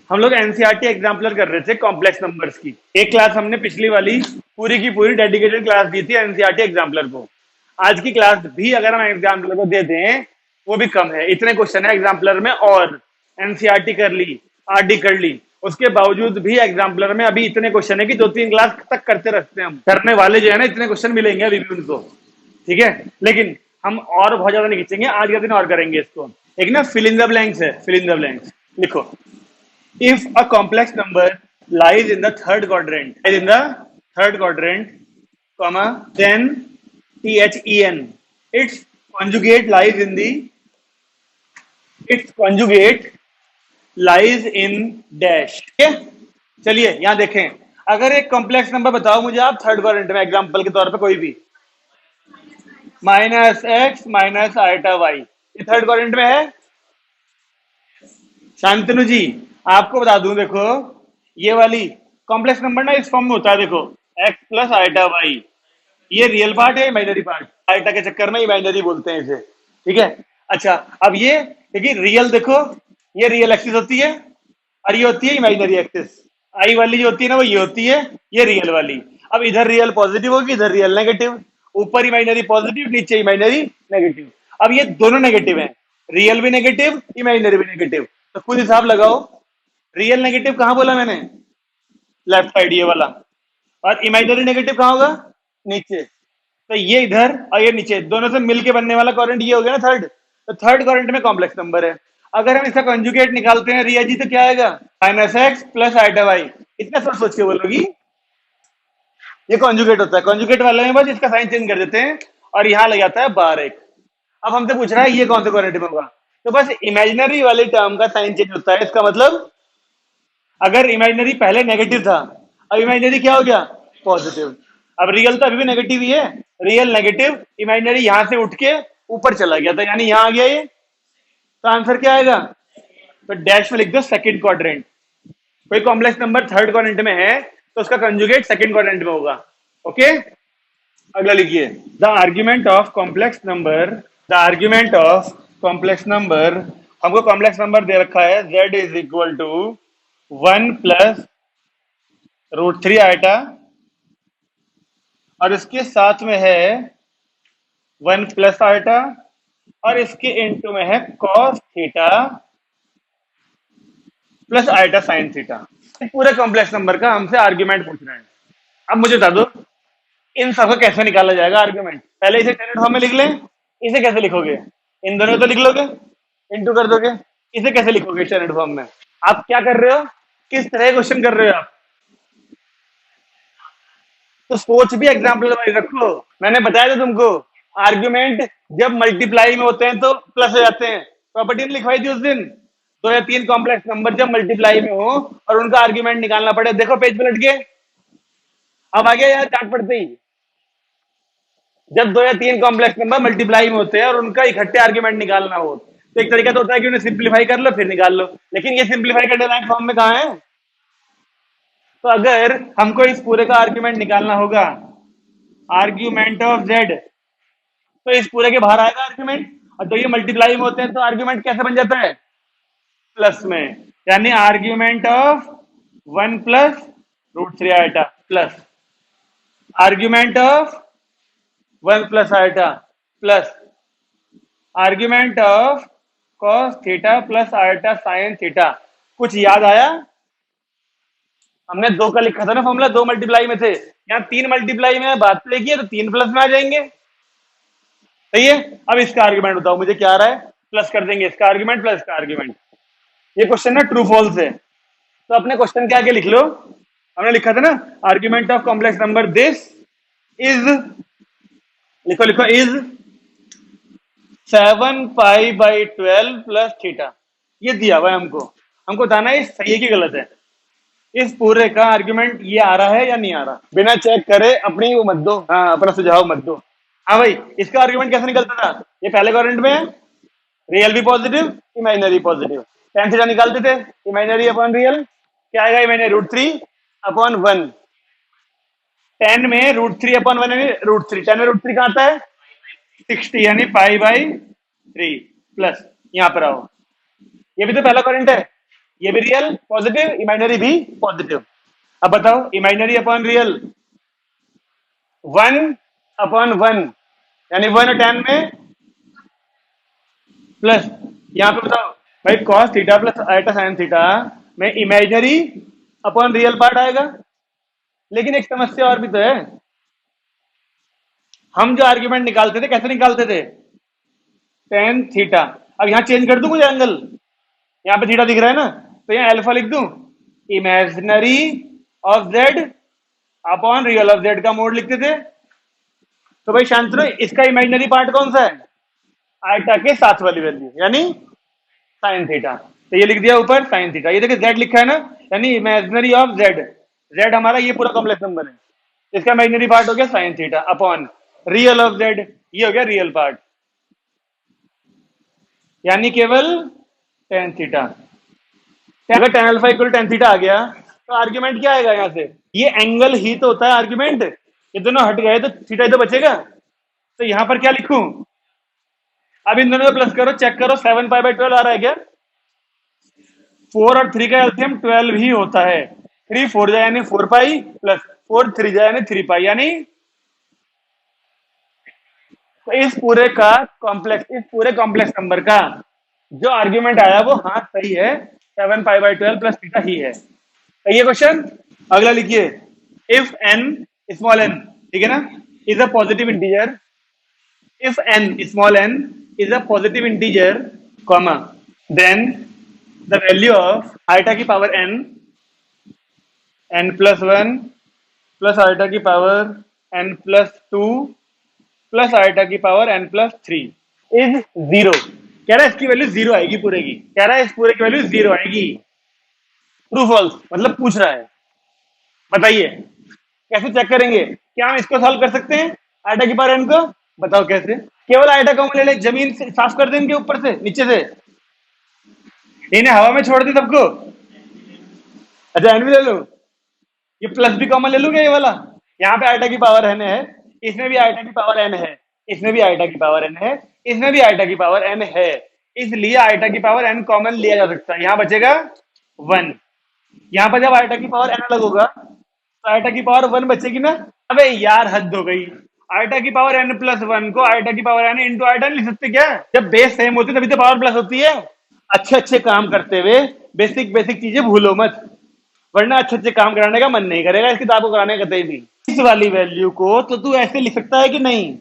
हम लोग NCERT exemplar कर रहे थे कॉम्प्लेक्स नंबर्स की। एक क्लास हमने पिछली वाली पूरी की पूरी डेडिकेटेड क्लास दी थी एनसीईआरटी एग्जाम्पलर को। आज की क्लास भी अगर हम एग्जाम्पलर को दे दें वो भी कम है, इतने क्वेश्चन है एग्जाम्पलर में। और एनसीईआरटी कर ली, आरडी कर ली, उसके बावजूद भी एग्जाम्पलर में अभी इतने क्वेश्चन है कि 2-3 क्लास तक करते रहते हैं हम। करने वाले जो है ना, इतने क्वेश्चन मिलेंगे अभी भी उनको, ठीक है। लेकिन हम और बहुत ज्यादा नहीं खींचेंगे, आज के दिन और करेंगे इसको। एक ना फिल इन द ब्लैंक्स है, फिल इन द ब्लैंक्स लिखो। If a complex number lies in the third quadrant, comma, then THEN, its conjugate lies in dash। ठीक है, चलिए यहां देखें। अगर एक कॉम्प्लेक्स नंबर बताओ मुझे आप थर्ड क्वाड्रेंट में, एग्जांपल के तौर पे कोई भी, -x माइनस आइटा वाई, ये थर्ड क्वाड्रेंट में है। शांतनु जी आपको बता दूं, देखो ये वाली कॉम्प्लेक्स नंबर ना इस फॉर्म में होता है, देखो x प्लस आइटा वाई, ये रियल पार्ट है इमेजिनरी पार्ट, आइटा के चक्कर में इमेजिनरी बोलते हैं इसे, ठीक है। अच्छा अब ये देखिए रियल, देखो ये रियल एक्सिस होती है और ये होती है इमेजिनरी एक्सिस। आई वाली जो होती है ना वो ये होती है, ये रियल वाली। अब इधर रियल पॉजिटिव होगी, इधर रियल नेगेटिव, ऊपर इमेजिनरी पॉजिटिव, नीचे इमेजिनरी नेगेटिव। अब ये दोनों नेगेटिव हैं, रियल भी नेगेटिव, इमेजिनरी भी नेगेटिव। तो खुद हिसाब लगाओ, रियल नेगेटिव कहां बोला मैंने, लेफ्ट साइड ये वाला, और इमेजिनरी नेगेटिव कहां होगा, नीचे। तो ये इधर और ये नीचे, दोनों से मिलके बनने वाला क्वाड्रेंट ये हो गया ना थर्ड। तो थर्ड क्वाड्रेंट में कॉम्प्लेक्स नंबर है। अगर हम इसका कंजुगेट निकालते हैं रिया जी, तो क्या आएगा, -x प्लस आइटा वाई। इतना सब सोच के बोलोगी, ये कॉन्जुगेट होता है। कॉन्जुगेट वाले में बस इसका साइन चेंज कर देते हैं और यहाँ लग जाता है बार एक। अब हमसे पूछ रहा है ये कौन से क्वाड्रेंट में होगा, तो बस इमेजिनरी वाली टर्म का साइन चेंज होता है। इसका मतलब अगर इमेजिनरी पहले नेगेटिव था, अब इमेजिनरी क्या हो गया, पॉजिटिव। अब रियल तो अभी भी नेगेटिव ही है, रियल नेगेटिव, इमेजिनरी यहां से उठ के ऊपर चला गया था, यानी यहां आ गया ये। तो आंसर क्या आएगा, तो डैश में लिख दो सेकंड क्वाड्रेंट। कोई कॉम्प्लेक्स नंबर थर्ड क्वाड्रेंट में है तो उसका कंजुगेट सेकंड क्वाड्रेंट में होगा। ओके, अगला लिखिए, the argument of complex number, the argument of complex number, हमको कॉम्प्लेक्स नंबर दे रखा है z is equal to 1 plus √3 iota, और इसके साथ में है 1 प्लस आइटा, और इसके इनटू में है cos theta plus iota sine theta. पूरे कॉम्प्लेक्स नंबर का हमसे आर्ग्यूमेंट पूछ रहे हैं। अब मुझे बता दो इन सबको कैसे निकाला जाएगा आर्ग्यूमेंट। पहले इसे स्टैंडर्ड फॉर्म में लिख लें। इसे कैसे लिखोगे, इन दोनों तो लिख लोगे, इनटू कर दोगे। इसे कैसे लिखोगे स्टैंडर्ड फॉर्म में, आप क्या कर रहे हो, किस तरह क्वेश्चन कर रहे हो आप, तो सोच भी एग्जाम्पल वाइज रखो। मैंने बताया था तुमको, आर्ग्यूमेंट जब मल्टीप्लाई में होते हैं तो प्लस हो जाते हैं। प्रॉपर्टी ने लिखवाई थी उस दिन, 2 या 3 कॉम्प्लेक्स नंबर जब मल्टीप्लाई में हो और उनका आर्ग्यूमेंट निकालना पड़े। देखो पेज पलट के, अब आ गया यार चार्ट पढ़ते ही। जब 2 या 3 कॉम्प्लेक्स नंबर मल्टीप्लाई में होते हैं और उनका इकट्ठे आर्ग्यूमेंट निकालना हो, तो एक तरीका तो होता है कि उन्हें सिंप्लीफाई कर लो फिर निकाल लो, लेकिन ये सिंप्लीफाई करने लायक फॉर्म में कहाँ है। तो अगर हमको इस पूरे का आर्ग्यूमेंट निकालना होगा, आर्ग्यूमेंट ऑफ जेड, तो इस पूरे के बाहर आएगा आर्ग्यूमेंट, और तो ये मल्टीप्लाई में होते हैं तो आर्ग्यूमेंट कैसे बन जाता है, प्लस में। यानी argument of 1 plus √3 iota plus argument of 1 plus iota plus argument of cos theta plus iota sine theta. कुछ याद आया, हमने 2 का लिखा था ना फॉर्मूला, 2 मल्टीप्लाई में थे, यहाँ 3 मल्टीप्लाई में बात लिखी है तो 3 प्लस में आ जाएंगे। सही है। अब इसका आर्ग्यूमेंट बताओ मुझे क्या आ रहा है, प्लस कर देंगे इसका आर्ग्यूमेंट प्लस इसका आर्ग्यूमेंट। ये क्वेश्चन ना ट्रू फॉल्स है, तो अपने क्वेश्चन के आगे लिख लो। हमने लिखा था ना argument of complex number this is, लिखो लिखो, इज 7π/12 प्लस थीटा। ये दिया हुआ है हमको, हमको बताना है सही है कि गलत है। इस पूरे का आर्ग्यूमेंट ये आ रहा है या नहीं आ रहा, बिना चेक करे अपनी वो मत दो, हाँ अपना सुझाव मत दो। हाँ भाई, इसका आर्ग्यूमेंट कैसे निकलता था, ये पहले क्वाड्रेंट में है, रियल भी positive, imaginary positive, tan theta निकालते थे, इमेजिनरी अपॉन रियल, क्या आएगा, इमेजिनरी √3/1। 10 में √3/1 यानी √3, 10 में √3 कहाँ आता है, 60, यानी π/3 प्लस, यहाँ पर आओ, ये भी तो पहला क्वाड्रेंट है, ये भी रियल पॉजिटिव, इमेजिनरी भी पॉजिटिव। अब बताओ इमेजिनरी अपॉन रियल, 1/1, यानी 1/10 में प्लस, यहाँ पे बताओ भाई cos theta plus iota sine theta में इमेजिनरी अपॉन रियल पार्ट आएगा। लेकिन एक समस्या और भी तो है, हम जो आर्ग्यूमेंट निकालते थे कैसे निकालते थे, टेन थीटा। अब यहाँ चेंज कर दूं मुझे एंगल, यहाँ पे थीटा दिख रहा है ना, तो यहाँ अल्फा लिख दूं, imaginary of Z upon real of Z का मोड लिखते थे। तो भाई शांतनु इसका इमेजिनरी पार्ट कौन सा है, आइटा के साथ वाली वैल्यू यानी साइन थीटा। तो ये लिख दिया ऊपर साइन थीटा, ये देखिए जेड लिखा है ना, यानी इमेजिनरी ऑफ जेड, जेड हमारा ये पूरा कॉम्प्लेक्स नंबर है, इसका इमेजिनरी पार्ट हो गया sine theta upon real of Z, ये हो गया रियल पार्ट, यानी केवल टेन थीटा। अगर tan alpha equal tan theta आ गया तो आर्ग्यूमेंट क्या आएगा यहाँ से, ये एंगल ही तो होता है आर्ग्यूमेंट, ये दोनों हट गए तो थीटा ही तो बचेगा। तो यहाँ पर क्या लिखूं, अब इन दोनों को प्लस करो, चेक करो 7π/12 आ रहा है क्या, 4 और 3 का एलसीएम 12 ही होता है, 3 4 जाए यानी 4π प्लस 4 3 जाए यानी 3π, यानी तो इस पूरे कॉम्प्लेक्स नंबर का जो आर्ग्यूमेंट आया वो हाँ सही है, 7π/12 प्लस थीटा ही है। सही है क्वेश्चन। अगला लिखिए, इफ एन स्मॉल एन, ठीक है ना, is a positive integer, if n small n is a positive integer, comma, then the value of iota की power n plus 1 plus iota की power n plus 2 plus iota की power n plus 3 is 0। कह रहा है इसकी value 0 आएगी पूरे की, कह रहा है इस पूरे की वैल्यू 0 आएगी। ट्रू फॉल्स मतलब पूछ रहा है, बताइए कैसे चेक करेंगे, क्या हम इसको सॉल्व कर सकते हैं आइटा की पावर n को, बताओ कैसे। केवल आइटा कॉमन ले ले, जमीन से साफ कर दे इनके ऊपर से नीचे से, इन्हें हवा में छोड़ दे सबको। अच्छा एन भी ले लो, ये प्लस भी कॉमन ले लूंगा ये वाला, यहाँ पे आइटा की पावर n है, इसमें भी आइटा की पावर n है, इसमें भी आइटा की पावर n है, इसमें भी आइटा की पावर n है, इसलिए आइटा की पावर n कॉमन लिया जा सकता है, यहाँ बचेगा 1। यहाँ पर जब आइटा की पावर n अलग होगा तो आइटा की पावर 1 बचेगी ना। अबे यार हद हो गई, आइटा की पावर n प्लस 1 को आइटा की पावर n इंटू आइटा लिख सकते क्या, जब बेस सेम होती है तभी तो पावर प्लस होती है। अच्छे अच्छे काम करते हुए बेसिक बेसिक चीजें भूलो मत, वरना अच्छे अच्छे काम कराने का मन नहीं करेगा इस किताब को कराने का कहीं भी। इस वाली वैल्यू को तो तू ऐसे लिख सकता है कि नहीं,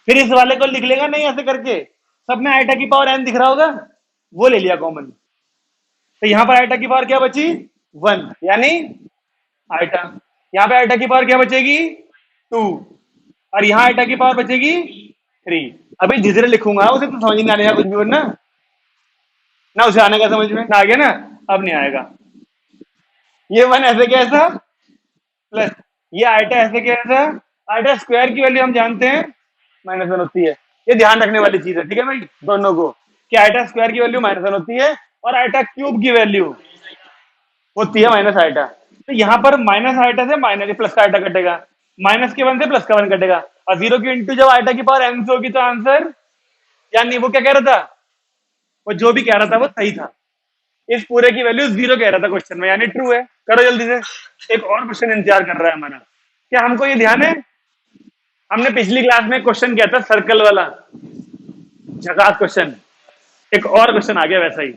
फिर इस वाले को लिख लेगा नहीं ऐसे करके, सब में आइटा की पावर n दिख रहा होगा, वो ले लिया कॉमन। तो यहाँ पर आइटा की पावर क्या बची 1, यानी आइटा, यहाँ पे आइटा की पावर क्या बचेगी 2, और यहाँ आइटा की पावर बचेगी 3। अभी धीरे लिखूंगा उसे तो समझ नहीं आने का कुछ भी, वरना ना उसे आने का समझ में ना, आ गया ना, अब नहीं आएगा। ये 1 ऐसे कैसा प्लस ये आइटा ऐसे कैसा, आइटा स्क्वायर की वैल्यू हम जानते हैं -1 होती है, ये ध्यान रखने वाली चीज है, ठीक है भाई दोनों को, कि आइटा स्क्वायर की वैल्यू -1 होती है और आइटा क्यूब की वैल्यू होती है माइनस आइटा। तो यहाँ पर माइनस आइटा से माइनस प्लस का आइटा कटेगा, -1 से प्लस का 1 कटेगा, और 0 की इंटू जब आइटा की पावर n से होगी तो आंसर, यानी वो क्या कह रहा था, वो जो भी कह रहा था वो सही था, इस पूरे की वैल्यू 0 कह रहा था क्वेश्चन में, यानी ट्रू है। करो जल्दी से, एक और क्वेश्चन इंतजार कर रहा है हमारा, क्या हमको ये ध्यान है, हमने पिछली क्लास में क्वेश्चन किया था सर्कल वाला झकास क्वेश्चन, एक और क्वेश्चन आ गया वैसा ही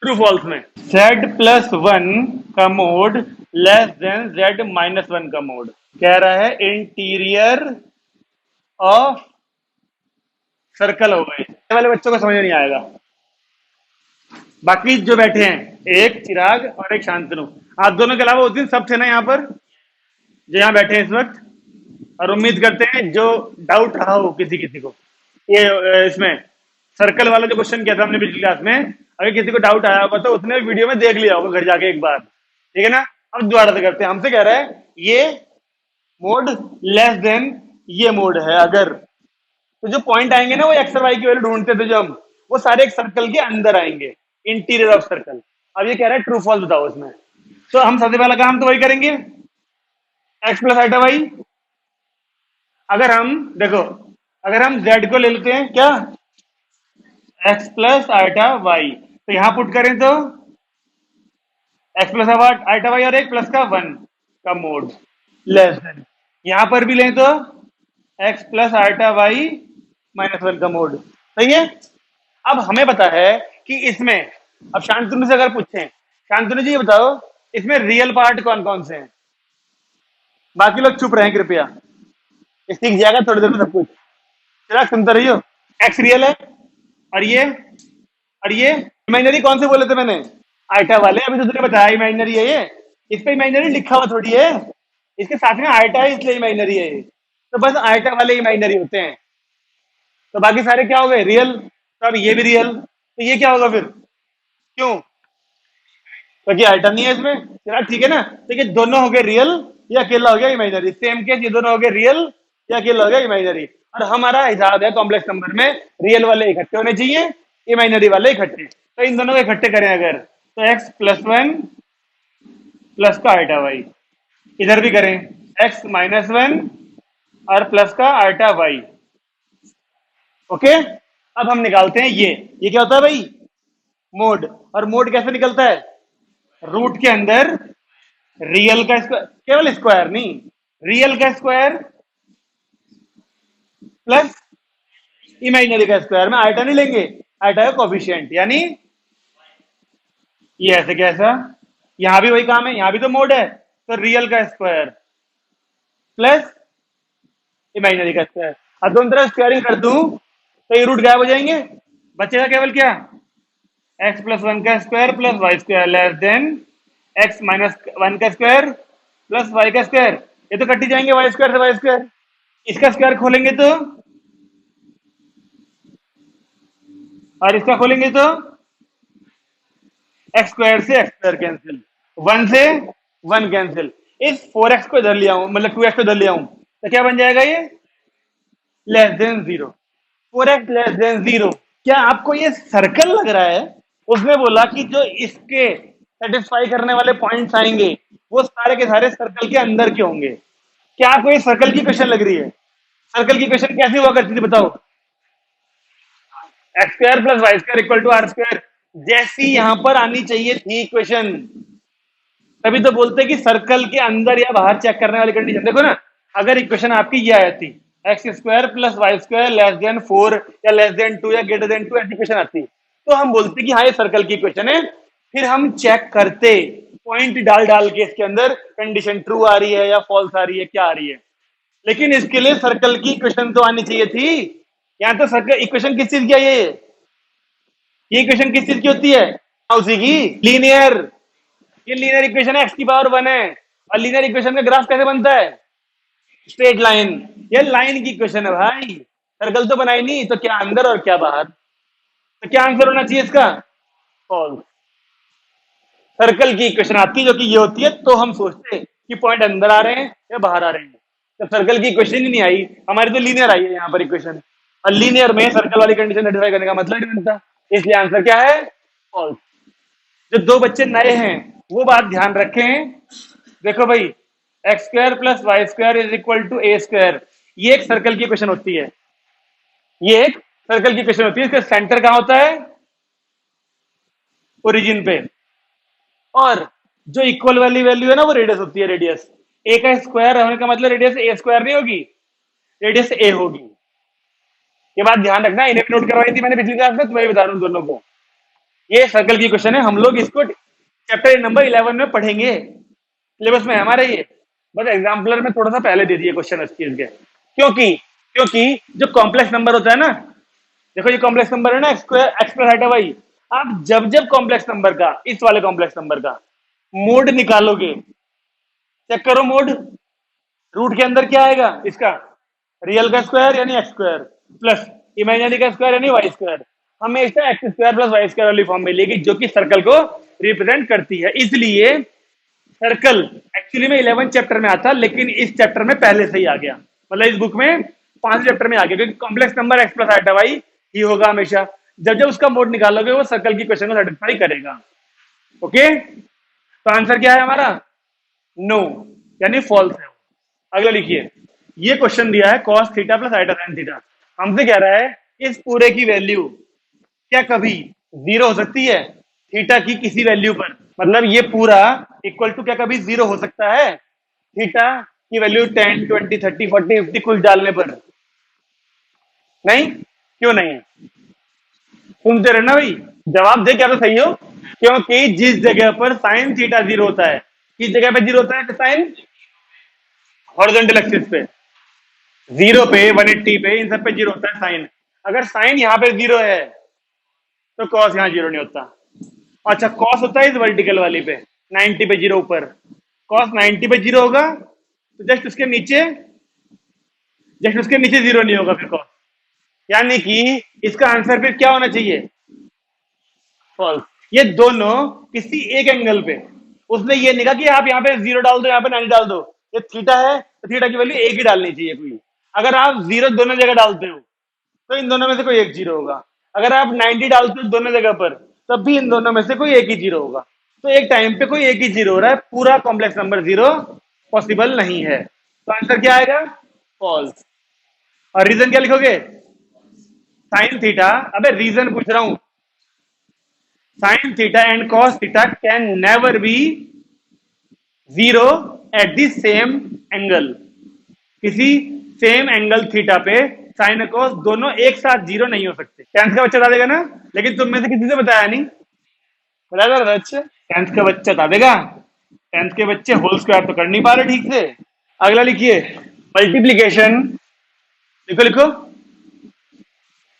ट्रू फॉल्स में, z+1 का मोड लेस देन z-1 का मोड, कह रहा है इंटीरियर ऑफ सर्कल हो गए, वाले बच्चों को समझ में नहीं आएगा। बाकी जो बैठे हैं एक चिराग और एक शांतनु, आप दोनों के अलावा उस दिन सब थे ना यहाँ पर जो यहाँ बैठे हैं इस वक्त, और उम्मीद करते हैं जो डाउट रहा हो किसी किसी को, ये इसमें सर्कल वाला जो क्वेश्चन किया था हमने पिछली क्लास में, अगर किसी को डाउट आया होगा तो उसने वीडियो में देख लिया होगा घर जाके एक बार, ठीक है ना। अब दोबारा से करते हैं, हमसे कह रहा है ये मोड लेस देन ये मोड है अगर, तो जो पॉइंट आएंगे ना वो एक्स और वाई की वैल्यू ढूंढते थे जो हम, वो सारे एक सर्कल के अंदर आएंगे, इंटीरियर ऑफ सर्कल। अब ये कह रहा है ट्रू फॉल्स बताओ उसमें, तो हम सबसे पहला काम तो वही करेंगे, एक्स प्लस आइटा वाई। अगर हम देखो, अगर हम z को ले लेते हैं क्या, x प्लस आइटा वाई, तो यहां पुट करें तो एक्स प्लस आइटा वाई और एक प्लस का 1 का मोड लेस देन, यहां पर भी लें तो x plus iota y minus 1 का मोड। सही है। अब हमें पता है कि इसमें, अब शांतनु से अगर पूछें, शांतनु जी ये बताओ इसमें रियल पार्ट कौन कौन से हैं? बाकी लोग चुप रहे कृपया, ये सीख जाएगा थोड़ी देर में सब कुछ। चला सुनते रहियो। एक्स रियल है, और ये इमेजिनरी कौन से बोले थे मैंने? आइटा वाले, अभी तो तुमने बताया इमेजिनरी है ये। इस पे इमेजिनरी लिखा हुआ थोड़ी है, इसके साथ में आइटा है इसलिए इमेजिनरी है ये। तो बस आइटा वाले इमेजिनरी होते हैं, तो बाकी सारे क्या हो गए? रियल। तो अब ये भी रियल, तो ये क्या होगा फिर? क्यों? क्योंकि आइटम नहीं है इसमें। चला ठीक है ना, तो ये दोनों हो गए रियल, ये अकेला हो गया इमेजिनरी। सेम केस, ये दोनों हो गए रियल, ये अकेला हो गया इमेजिनरी। और हमारा हिसाब है कॉम्प्लेक्स नंबर में रियल वाले इकट्ठे होने चाहिए, इमेजिनरी वाले इकट्ठे। तो इन दोनों को इकट्ठे करें अगर, तो एक्स प्लस 1 प्लस का आइटा वाई, इधर भी करें एक्स माइनस 1 और प्लस का आइटा वाई। ओके, अब हम निकालते हैं ये क्या होता है भाई? मोड। और मोड कैसे निकलता है? रूट के अंदर रियल का स्क्वायर, केवल स्क्वायर नहीं, रियल का स्क्वायर प्लस इमेजिनरी का स्क्वायर में आइटा नहीं लेंगे, आइटा का कोफिशिएंट, यानी ये ऐसे कैसा, यहां भी वही काम है, यहां भी तो मोड है, तो रियल का स्क्वायर प्लस इमेजिनरी का स्क्वायर। अब दोनों तरफ स्क्वायरिंग कर दूं तो ये रूट गायब हो जाएंगे, बचेगा केवल क्या? एक्स प्लस 1 का square plus y square less than x minus 1 का स्क्वायर प्लस वाई का स्क्वायर। ये तो कट ही जाएंगे वाई स्क्वायर से वाई स्क्वायर। इसका स्क्वायर खोलेंगे तो, और इसका खोलेंगे तो एक्स स्क्वायर से एक्स स्क्वायर कैंसिल, 1 से 1 कैंसिल। इस 4x को इधर ले आऊं, मतलब 2x को इधर ले आऊं, तो क्या बन जाएगा? ये less than 0, 4x less than 0। क्या आपको ये सर्कल लग रहा है? उसने बोला कि जो इसके सेटिस्फाई करने वाले पॉइंट्स आएंगे वो सारे के सारे सर्कल के अंदर के होंगे। क्या आपको ये सर्कल की क्वेश्चन लग रही है? सर्कल की क्वेश्चन कैसे हुआ करती थी बताओ? X square plus y square equal to r square, जैसी यहां पर आनी चाहिए थी क्वेश्चन। तभी तो बोलते हैं कि सर्कल के अंदर या बाहर चेक करने वाली कंडीशन। देखो ना, अगर इक्वेशन आपकी ये आई थी x square plus y square less than 4 या लेस देन 2 या ग्रेटर देन 2, ऐसी इक्वेशन आती तो हम बोलते कि हाँ ये सर्कल की इक्वेशन है, फिर हम चेक करते पॉइंट डाल डाल के इसके अंदर कंडीशन ट्रू आ रही है या फॉल्स आ रही है, क्या आ रही है। लेकिन इसके लिए सर्कल की इक्वेशन तो आनी चाहिए थी। यहाँ तो सर्कल इक्वेशन किस चीज की है? ये इक्वेशन किस चीज की होती है? उसी की, लीनियर। ये लीनियर इक्वेशन है, एक्स की पावर 1 है। और लीनियर इक्वेशन का ग्राफ कैसे बनता है? Straight line. ये लाइन की इक्वेशन है भाई, सर्कल तो बनाई नहीं, तो क्या अंदर और क्या बाहर। तो क्या आंसर होना चाहिए इसका? फॉल्स। सर्कल की इक्वेशन आती है जो कि ये होती है, तो हम सोचते कि पॉइंट अंदर आ रहे हैं या बाहर आ रहे हैं। तो सर्कल की इक्वेशन ही नहीं आई हमारी, तो लीनियर आई है यहाँ पर इक्वेशन। और लीनियर में सर्कल वाली कंडीशन सेटिस्फाई करने का मतलब नहीं बनता, इसलिए आंसर क्या है? फॉल्स। जो दो बच्चे नए हैं वो बात ध्यान रखें। देखो भाई, x square plus y square is equal to a square, ये एक सर्कल की क्वेश्चन होती है। ये एक सर्कल की क्वेश्चन होती है, इसका सेंटर कहां होता है? ओरिजिन पे। और जो इक्वल वाली वैल्यू है ना, वो रेडियस होती है, रेडियस। ए का स्क्वायर होने का मतलब रेडियस ए स्क्वायर नहीं होगी, रेडियस ए होगी। ये बात ध्यान रखना, इन्हें भी नोट करवाई थी मैंने पिछली क्लास में, तो मैं बता रहा हूं दोनों को। ये सर्कल की क्वेश्चन है, हम लोग इसको चैप्टर नंबर 11 में पढ़ेंगे, सिलेबस में है हमारे ये। बस एग्जाम्पलर में थोड़ा सा पहले दे दिए क्वेश्चन इस चीज के, क्योंकि क्योंकि जो कॉम्प्लेक्स नंबर होता है ना, देखो ये कॉम्प्लेक्स नंबर है ना, x square x plus iota y. आप जब जब कॉम्प्लेक्स नंबर का, इस वाले कॉम्प्लेक्स नंबर का मोड निकालोगे, चेक करो मोड, रूट के अंदर क्या आएगा इसका? रियल का स्क्वायर यानी एक्स स्क्वायर प्लस इमेजिनरी का स्क्वायर यानी वाई स्क्वायर। हमेशा x square plus y square वाली फॉर्म मिलेगी, जो कि सर्कल को रिप्रेजेंट करती है। इसलिए सर्कल एक्चुअली में 11 चैप्टर में आता, लेकिन इस चैप्टर में पहले से ही आ गया, मतलब इस बुक में 5 चैप्टर में आ गया, क्योंकि complex number x plus iota y ही होगा हमेशा। जब जब उसका मोड निकालोगे वो सर्कल की क्वेश्चन को सेटिस्फाई करेगा। ओके, तो आंसर क्या है हमारा? नो, यानी फॉल्स है। अगला लिखिए, ये क्वेश्चन दिया है cos theta plus iota sine theta. हमसे कह रहा है इस पूरे की वैल्यू क्या कभी 0 हो सकती है थीटा की किसी वैल्यू पर? मतलब ये पूरा इक्वल टू क्या कभी जीरो हो सकता है थीटा की वैल्यू 10 20 30 40 50 कुछ डालने पर? नहीं, क्यों नहीं? सुनते रहना भाई, जवाब दे क्या तो सही हो। क्योंकि जिस जगह पर साइन थीटा जीरो होता है, किस जगह पे जीरो होता है साइन? हॉरिजॉन्टल एक्सिस पे, जीरो पे 180 पे, इन सब पे जीरो होता है साइन। अगर साइन यहाँ पे जीरो है तो कॉस यहाँ जीरो नहीं होता। अच्छा, कॉस होता है इस वर्टिकल वाली पे 90 पे जीरो ऊपर, कॉस 90 पे जीरो होगा तो जस्ट उसके नीचे जीरो नहीं होगा फिर कॉस। यानी कि इसका आंसर फिर क्या होना चाहिए? फॉल्स। ये दोनों किसी एक एंगल पे, उसने ये नहीं कहा कि आप यहाँ पे जीरो डाल दो यहाँ पे 90 डाल दो। ये थीटा है तो थीटा की वैल्यू एक ही डालनी चाहिए कोई। अगर आप जीरो दोनों जगह डालते हो तो इन दोनों में से कोई एक जीरो होगा। अगर आप 90 डालते हो दोनों जगह पर तब भी इन दोनों में से कोई एक ही जीरो होगा। तो एक टाइम पे कोई एक ही जीरो हो रहा है, पूरा कॉम्प्लेक्स नंबर जीरो पॉसिबल नहीं है। तो आंसर क्या आएगा? फॉल्स। और रीजन क्या लिखोगे? साइन थीटा, अबे रीजन पूछ रहा हूं। Sine theta and cos theta can never be zero at the same angle. किसी सेम एंगल थीटा पे साइन और कॉस दोनों एक साथ जीरो नहीं हो सकते। टेंथ का बच्चा बता देगा ना, लेकिन तुम में से किसी से बताया नहीं। बताया था बच्चे, टेंथ का बच्चा बता देगा। टेंथ के बच्चे होल स्क्वायर तो कर नहीं पा रहे ठीक से। अगला लिखिए, मल्टीप्लीकेशन। लिखो लिखो,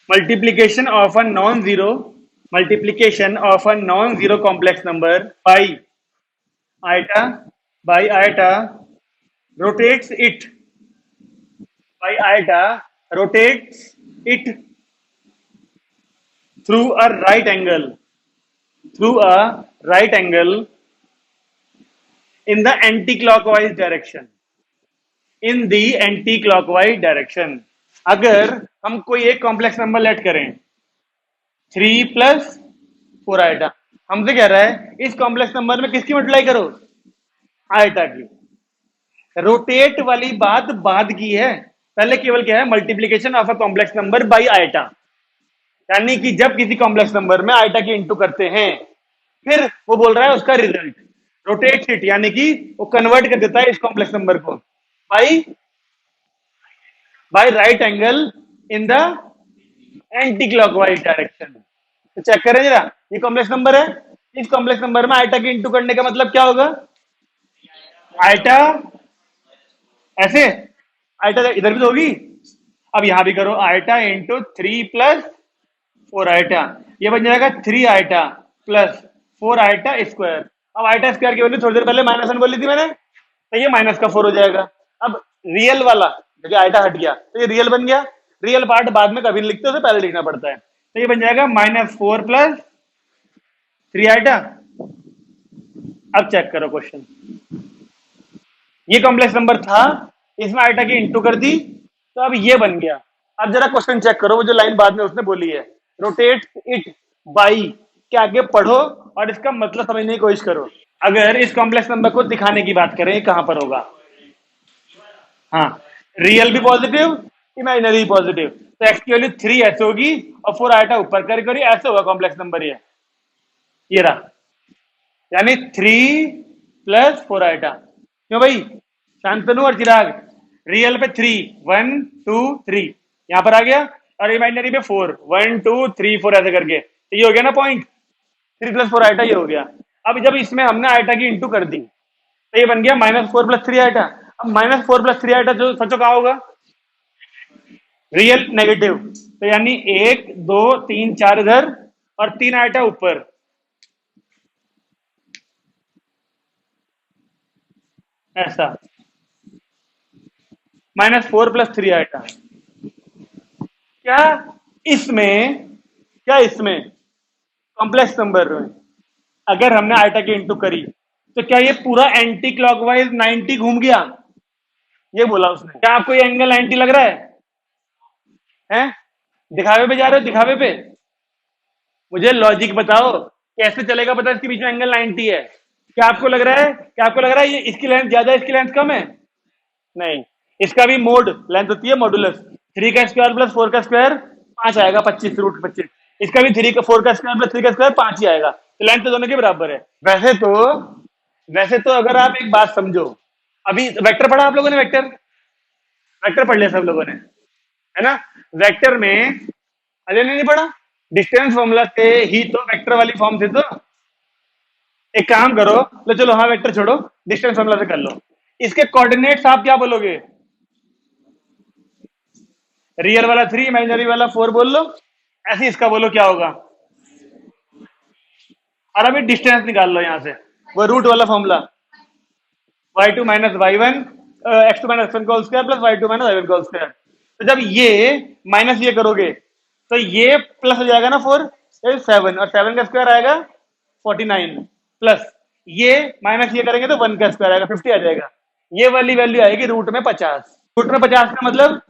multiplication of a non-zero multiplication of a non-zero complex number iota by iota rotates it by iota rotates it through a right angle in the anti-clockwise direction in the anti-clockwise direction। अगर हम कोई एक complex number late करें 3 + 4 iota, हमसे कह रहा है इस कॉम्प्लेक्स नंबर में किसकी मल्टीप्लाई करो? आइटा की। रोटेट वाली बात बाद की है, पहले केवल क्या है? Multiplication of a complex number by iota. यानी कि जब किसी कॉम्प्लेक्स नंबर में आइटा की इंटू करते हैं फिर वो बोल रहा है उसका रिजल्ट रोटेट इट, यानी कि वो कन्वर्ट कर देता है इस कॉम्प्लेक्स नंबर को by right angle in the anti clockwise direction. तो चेक करें जरा, ये कॉम्प्लेक्स नंबर है, इस कॉम्प्लेक्स नंबर में आइटा की इंटू करने का मतलब क्या होगा? आइटा ऐसे, आइटा इधर भी तो होगी। अब यहां भी करो, आइटा इंटू 3 + 4 आइटा, ये बन जाएगा 3 आइटा प्लस 4 आइटा स्क्वायर। अब आइटा स्क्वायर की वैल्यू थोड़ी देर पहले -1 बोली थी मैंने, तो ये माइनस का 4 हो जाएगा। अब रियल वाला क्योंकि आइटा हट गया तो ये रियल बन गया। रियल पार्ट बाद में कभी नहीं लिखते, उसे पहले लिखना पड़ता है। तो ये बन जाएगा -4 + 3 आइटा। अब चेक करो क्वेश्चन, ये कॉम्प्लेक्स नंबर था, इसमें आइटा की इंटू कर दी तो अब ये बन गया। अब जरा क्वेश्चन चेक करो, वो जो लाइन बाद में उसने बोली है रोटेट इट बाई के आगे पढ़ो और इसका मतलब समझने की कोशिश करो। अगर इस कॉम्प्लेक्स नंबर को दिखाने की बात करें कहां पर होगा? हाँ, रियल भी पॉजिटिव, इमेजिनरी पॉजिटिव। तो एक्स की वैल्यू 3 ऐसे होगी और 4 आइटा ऊपर कर करी, ऐसे होगा कॉम्प्लेक्स नंबर ये रहा, यानी 3 + 4 आइटा। क्यों भाई? शांतनु और चिराग, रियल पे 3 1 2 3 यहां पर आ गया और इमेजिनरी पे 4 1 2 3 4 ऐसे करके, तो ये हो गया ना पॉइंट। 3 + 4 आइटा ये हो गया। अब जब इसमें हमने आइटा की इंटू कर दी तो ये बन गया -4 + 3 आइटा। अब -4 + 3 आइटा जो सचो कहा होगा? रियल नेगेटिव, तो यानी 1 2 3 4 इधर और 3 आइटा ऊपर। ऐसा -4 + 3 आइटा। क्या इसमें कॉम्प्लेक्स नंबर में अगर हमने आइटा की इंटू करी तो क्या ये पूरा एंटी क्लॉकवाइज 90 घूम गया? ये बोला उसने। क्या आपको ये एंगल 90 लग रहा है? दिखावे पे जा रहे हो? दिखावे पे मुझे लॉजिक बताओ, कैसे चलेगा पता इसके बीच में एंगल 90 है? क्या आपको लग रहा है ये इसकी लेंथ ज्यादा इसकी लेंथ कम है? नहीं, इसका भी मोड लेंथ होती है मॉडुलस। 3 का स्क्वायर प्लस 4 का स्क्वायर 5 आएगा, 25 √25। इसका भी 3 का 4 का स्क्वायर प्लस 3 का स्क्वायर 5 ही आएगा। तो लेंथ तो दोनों के बराबर है। वैसे तो अगर आप एक बात समझो, अभी वेक्टर पढ़ा आप लोगों ने? वेक्टर वेक्टर पढ़ लिया सब लोगों ने, है ना? वेक्टर में अजय ने नहीं पढ़ा? डिस्टेंस फॉर्मूला से ही तो वेक्टर वाली फॉर्म थी। तो एक काम करो, तो चलो हाँ वेक्टर छोड़ो, डिस्टेंस फॉर्मूला से कर लो। इसके कोऑर्डिनेट्स आप क्या बोलोगे? रियल वाला 3, इमेजिनरी वाला 4 बोल लो। ऐसे इसका बोलो क्या होगा। और अभी डिस्टेंस निकाल लो यहां से, वो रूट वाला formula, y2 minus y one, x2 minus x1 का square plus y2 minus y1 का स्क्वायर। तो जब ये माइनस ये करोगे तो ये प्लस हो जाएगा ना 4, 7, और 7 का स्क्वायर आएगा 49, प्लस ये माइनस ये करेंगे तो 1 का स्क्वायर आएगा 50 आ जाएगा। ये वाली वैल्यू आएगी रूट में 50। रूट में 50 का मतलब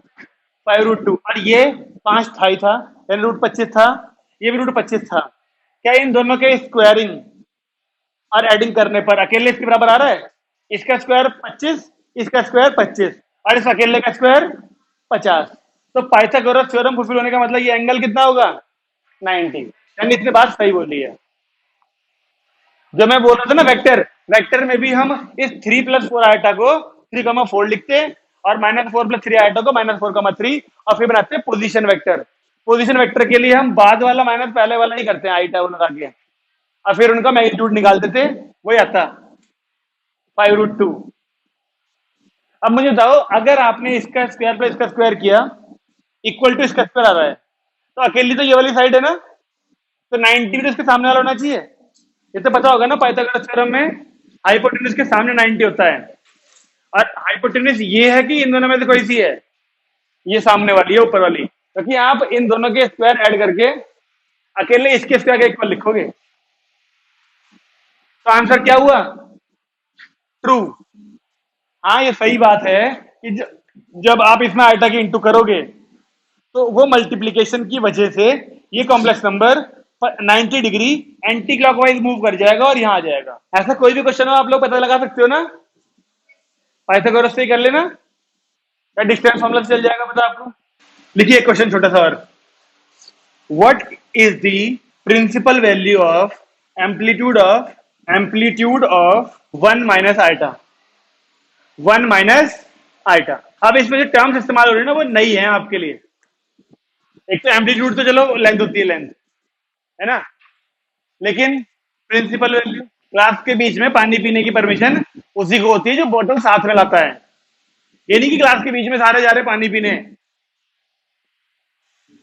5√2, और ये 5 था ही था, यानी रूट 25 था, ये भी रूट 25 था। क्या इन दोनों के स्क्वायरिंग और एडिंग करने पर अकेले इसके बराबर आ रहा है? इसका स्क्वायर 25, इसका स्क्वायर 25, और इस अकेले का स्क्वायर 50। तो पाइथागोरस थ्योरम फुलफिल होने का मतलब ये एंगल कितना होगा? 90। यानी इसने बात सही बोली है। जो मैं बोल रहा था ना वेक्टर, वेक्टर में भी हम इस 3+4 आयटा को 3,4 लिखते हैं, और -4+3 आयटा को -4,3, और फिर बनाते हैं पोजीशन वेक्टर। पोजीशन वेक्टर के लिए हम बाद वाला माइनस पहले वाला ही करते हैं, आयटा वो लगा के, और फिर उनका मैग्नीट्यूड निकाल देते, वही आता 5√2। अब मुझे बताओ, अगर आपने इसका स्क्वायर प्लस इसका स्क्वायर किया इक्वल टू इसका स्क्वायर आ रहा है, तो अकेली तो ये वाली साइड है ना, तो 90 भी तो इसके सामने वाला होना चाहिए। ये तो पता होगा ना, पाइथागोरस थ्योरम में हाइपोटेन्यूज के सामने 90 होता है, और हाइपोटेन्यूज ये है कि इन दोनों में से कोई सी है, ये सामने वाली है, ऊपर वाली, क्योंकि आप इन दोनों के स्क्वायर ऐड करके अकेले इसके स्क्वायर का इक्वल लिखोगे। तो आंसर क्या हुआ? ट्रू। हाँ ये सही बात है कि जब आप इसमें आयटा की इंटू करोगे तो वो मल्टीप्लीकेशन की वजह से ये complex number 90 degree anti clockwise move कर जाएगा और यहां आ जाएगा। ऐसा कोई भी क्वेश्चन हो आप लोग पता लगा सकते हो ना, पाइथागोरस से ही कर लेना, या डिस्टेंस फॉर्मूला से चल जाएगा पता आपको। लिखिए क्वेश्चन छोटा सा और, what is the principal value of amplitude of 1 minus iota? 1 minus iota. अब इसमें जो टर्म्स इस्तेमाल हो रही है ना वो नई है आपके लिए। एक तो एम्पलीट्यूड तो चलो लेंथ होती है, लेंथ है ना, लेकिन प्रिंसिपल वैल्यू, क्लास के बीच में पानी पीने की परमिशन उसी को होती है जो बोतल साथ में लाता है। ये नहीं कि क्लास के बीच में सारे जा रहे पानी पीने।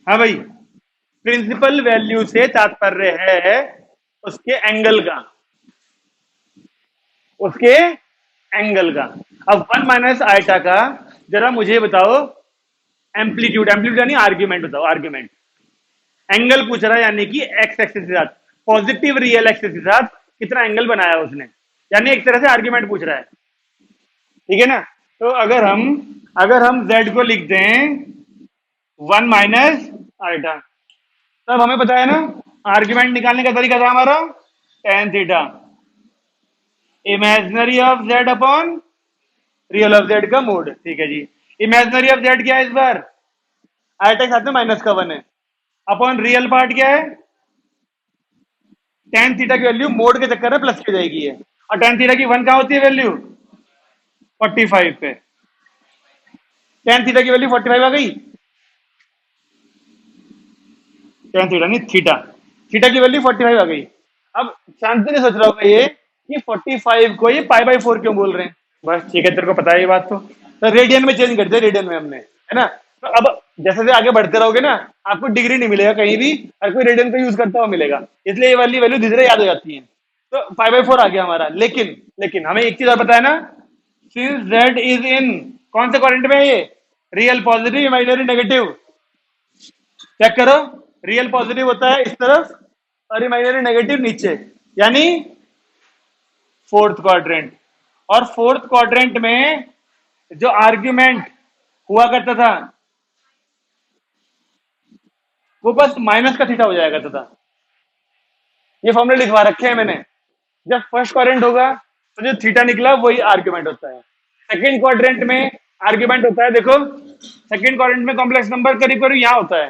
हाँ भाई, प्रिंसिपल वैल्यू से तात्पर्य है उसके एंगल का, उसके एंगल का। अब 1 माइनस आयटा का जरा मुझे बताओ एम्पलीट्यूड, एम्पलीट्यूड यानी आर्ग्यूमेंट बताओ, आर्ग्यूमेंट। एंगल पूछ रहा है, यानी कि एक्स एक्सिस के साथ, पॉजिटिव रियल एक्सिस के साथ कितना एंगल बनाया उसने, यानी एक तरह से आर्ग्यूमेंट पूछ रहा है, ठीक है ना। तो अगर हम z को लिख दें 1 माइनस आयटा, तब हमें पता है ना आर्ग्यूमेंट निकालने का तरीका था हमारा tan theta, imaginary of z upon real of z का मोड। ठीक है जी, इमेजिनरी ऑफ z क्या है इस बार? आयटा के साथ में माइनस का 1 है, अपॉन रियल पार्ट क्या है? tan थीटा की वैल्यू मोड के चक्कर में प्लस की जाएगी है, और tan थीटा की 1 कहां होती है वैल्यू? 45 पे। tan थीटा की वैल्यू 45 आ गई, tan थीटा नहीं थीटा, थीटा की वैल्यू 45 आ गई। अब शांति से सोच रहा होगा ये कि 45 को ये π/4 क्यों बोल रहे हैं? बस ठीक है, तेरे को पता है ये बात। तो रेडियन में चेंज कर दिया, रेडियन में हमने, है ना। तो अब जैसे जैसे आगे बढ़ते रहोगे ना, आपको डिग्री नहीं मिलेगा कहीं भी, हर कोई रेडियन का यूज करता हुआ मिलेगा, इसलिए ये वाली वैल्यू धीरे धीरे याद हो जाती है। तो π/4 आ गया हमारा। लेकिन लेकिन हमें एक चीज और पता है ना, सिंस z इज इन कौन से क्वाड्रेंट में है ये? Real positive imaginary negative. Check करो, रियल पॉजिटिव होता है इस तरफ और इमेजिनरी नेगेटिव नीचे, यानी फोर्थ क्वाड्रेंट। और फोर्थ क्वाड्रेंट में जो आर्ग्यूमेंट हुआ करता था वो बस माइनस का थीटा हो जाएगा था। ये फॉर्मूले लिखवा रखे हैं मैंने। जब फर्स्ट क्वाड्रेंट होगा तो जो थीटा निकला वही आर्ग्यूमेंट होता है। सेकंड क्वाड्रेंट में आर्ग्यूमेंट होता है, देखो सेकंड क्वाड्रेंट में कॉम्प्लेक्स नंबर करीब करीब यहां होता है,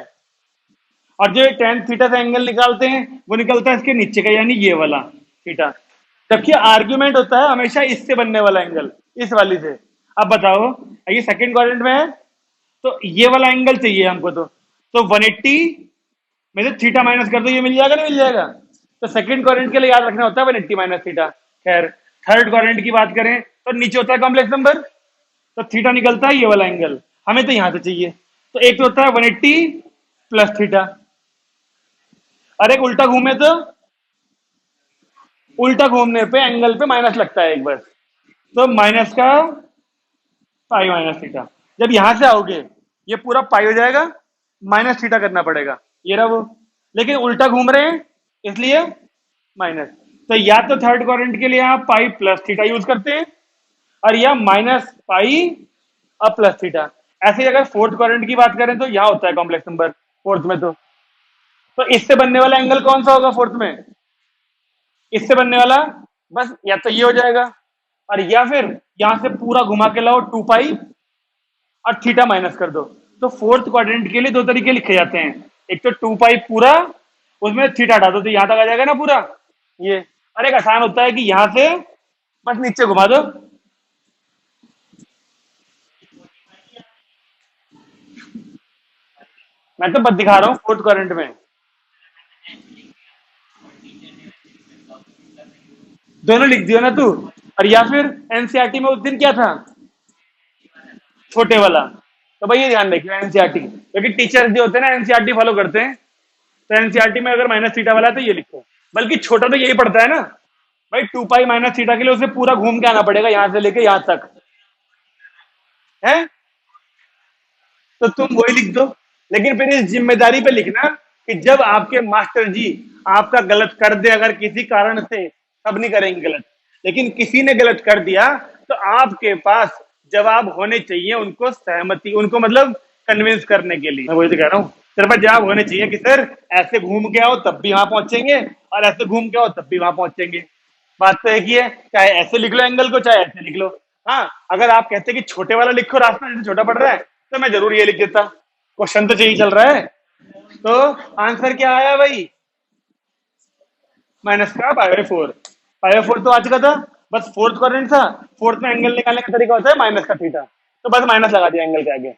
और जो टेन थीटा से एंगल निकालते हैं वो निकलता है इसके नीचे का, यानी ये वाला थीटा। जबकि आर्ग्यूमेंट होता है हमेशा इससे बनने वाला एंगल, इस वाली से। अब बताओ, ये सेकंड क्वाड्रेंट में है तो ये वाला एंगल चाहिए हमको, तो 180 में से थीटा माइनस कर दो, ये मिल जाएगा, नहीं मिल जाएगा? तो सेकंड क्वाड्रेंट के लिए याद रखना होता है 180 माइनस थीटा। खैर, थर्ड क्वाड्रेंट की बात करें तो नीचे होता है कॉम्प्लेक्स नंबर, तो थीटा निकलता है ये वाला एंगल, हमें तो यहां से चाहिए। तो एक तो होता है 180 प्लस थीटा, और एक उल्टा घूमे तो उल्टा घूमने पे एंगल पे माइनस लगता है एक बार, तो माइनस का पाई माइनस थीटा। जब यहां से आओगे ये पूरा पाई हो जाएगा, माइनस थीटा करना पड़ेगा, ये रहा वो। लेकिन उल्टा घूम रहे हैं इसलिए माइनस। तो या तो थर्ड क्वाड्रेंट के लिए आप पाई प्लस थीटा यूज करते हैं, और या माइनस पाई अब प्लस थीटा। ऐसे ही अगर फोर्थ क्वाड्रेंट की बात करें तो यहाँ होता है कॉम्प्लेक्स नंबर फोर्थ में, तो इससे बनने वाला एंगल कौन सा होगा फोर्थ में? इससे बनने वाला, बस या तो ये हो जाएगा, और या फिर यहां से पूरा घुमा के लाओ 2 पाई और थीटा माइनस कर दो। तो फोर्थ क्वाड्रेंट के लिए दो तरीके लिखे जाते हैं, एक तो 2 पाई पूरा, उसमें थीटा हटा दो तो यहां तक आ जाएगा ना पूरा ये। और एक आसान होता है कि यहां से बस नीचे घुमा दो। मैं तो बस दिखा रहा हूँ फोर्थ क्वाड्रेंट में, दोनों लिख दियो ना तू। और या फिर एनसीईआरटी में उस दिन क्या था, छोटे वाला। तो भाई ये ध्यान रखियो एनसीईआरटी, क्योंकि टीचर्स जो होते हैं ना एनसीईआरटी फॉलो करते हैं, तो एनसीईआरटी में अगर माइनस थीटा वाला है तो ये लिखो। बल्कि छोटा तो यही पड़ता है ना भाई, 2 पाई माइनस थीटा के लिए उसे पूरा घूम के आना पड़ेगा यहां से लेके यहां तक, है? तो तुम वही लिख दो। लेकिन फिर इस जिम्मेदारी पे लिखना कि जब आपके मास्टर जी आपका गलत कर दे, अगर किसी कारण से, सब नहीं करेंगे गलत, लेकिन किसी ने गलत कर दिया, तो आपके पास जवाब होने चाहिए, उनको सहमति, उनको मतलब कन्विंस करने के लिए। मैं वही तो कह रहा हूँ, तेरे पास जवाब होने चाहिए कि सर ऐसे घूम के आओ तब भी वहां पहुंचेंगे, और ऐसे घूम के आओ तब भी वहां पहुंचेंगे। बात तो एक ही है, चाहे ऐसे लिख लो एंगल को, चाहे ऐसे लिख लो। हाँ, अगर आप कहते कि छोटे वाला लिखो, रास्ता जैसे छोटा पड़ रहा है, तो मैं जरूर ये लिख देता, क्वेश्चन तो यही चल रहा है। तो आंसर क्या आया भाई? माइनस का पाई4। पाई4 तो आ चुका था, बस फोर्थ क्वाड्रेंट था, फोर्थ में एंगल निकालने का तरीका होता है माइनस का थीटा, तो बस माइनस लगा दिया एंगल के आगे।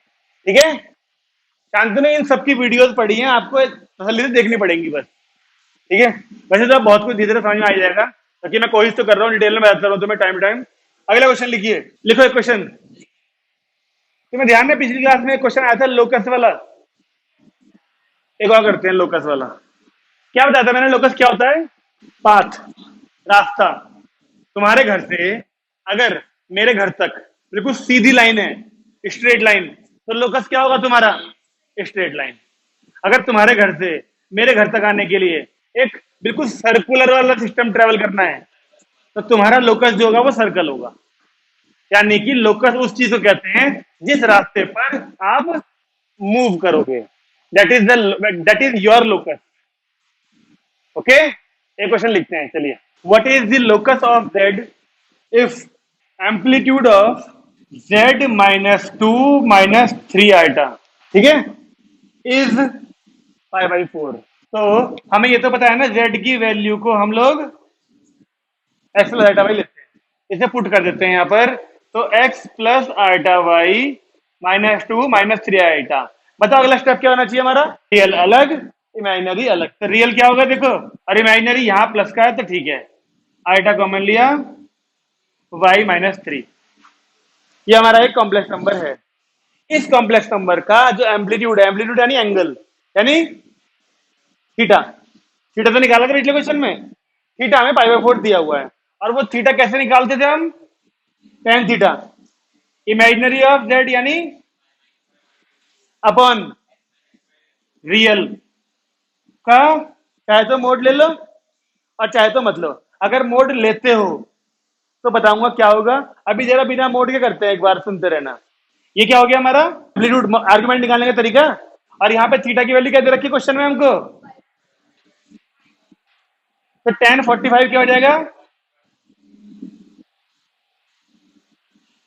ठीक है, शांति ने इन सबकी वीडियोस पढ़ी हैं, आपको तसल्ली से देखनी पड़ेंगी बस। ठीक है, वैसे तो बहुत कुछ धीरे धीरे समझ में आ जाएगा, क्योंकि मैं कोशिश तो कर रहा हूँ डिटेल में बता रहा हूँ तुम्हें टाइम टू टाइम। अगला क्वेश्चन लिखिए, लिखो एक क्वेश्चन। तुम्हें ध्यान में पिछली क्लास में एक क्वेश्चन आया था लोकस वाला, एक और करते हैं लोकस वाला। क्या बताया था मैंने, लोकस क्या होता है? पाथ, रास्ता। तुम्हारे घर से अगर मेरे घर तक बिल्कुल सीधी लाइन है, स्ट्रेट लाइन, तो लोकस क्या होगा तुम्हारा? Straight line. अगर तुम्हारे घर से मेरे घर तक आने के लिए एक बिल्कुल सर्कुलर वाला सिस्टम ट्रेवल करना है, तो तुम्हारा लोकस जो होगा वो सर्कल होगा। यानी कि लोकस उस चीज को कहते हैं जिस रास्ते पर आप मूव करोगे, that is your locus. Okay, एक क्वेश्चन लिखते हैं, चलिए। What is the locus of z if amplitude of z -2 -3 iota, ठीक है, इज पाई4। तो हमें ये तो पता है ना, जेड की वैल्यू को हम लोग एक्स प्लस आइटा वाई लेते हैं, इसे पुट कर देते हैं यहाँ पर। तो x plus iota y -2 -3 iota. बताओ अगला स्टेप क्या होना चाहिए हमारा? रियल अलग, इमेजिनरी अलग। तो रियल क्या होगा देखो, और इमेजिनरी यहाँ प्लस का है तो ठीक है, आइटा कॉमन लिया, y-3। ये हमारा एक कॉम्प्लेक्स नंबर है। इस कॉम्प्लेक्स नंबर का जो एम्पलीट्यूड है, एम्पलीट्यूड यानी एंगल, यानी थीटा, थीटा तो निकाला था पिछले क्वेश्चन में, थीटा हमें पाई4 दिया हुआ है। और वो थीटा कैसे निकालते थे हम? Tan theta imaginary of Z यानी अपॉन रियल का, चाहे तो मोड ले लो और चाहे तो मत लो। अगर मोड लेते हो तो बताऊंगा क्या होगा, अभी जरा बिना मोड के करते हैं, एक बार सुनते रहना। ये क्या हो गया हमारा एम्पलीट्यूड, आर्गुमेंट निकालने का तरीका। और यहाँ पे थीटा की वैल्यू क्या दे रखी है क्वेश्चन में हमको? तो tan45 क्या हो जाएगा?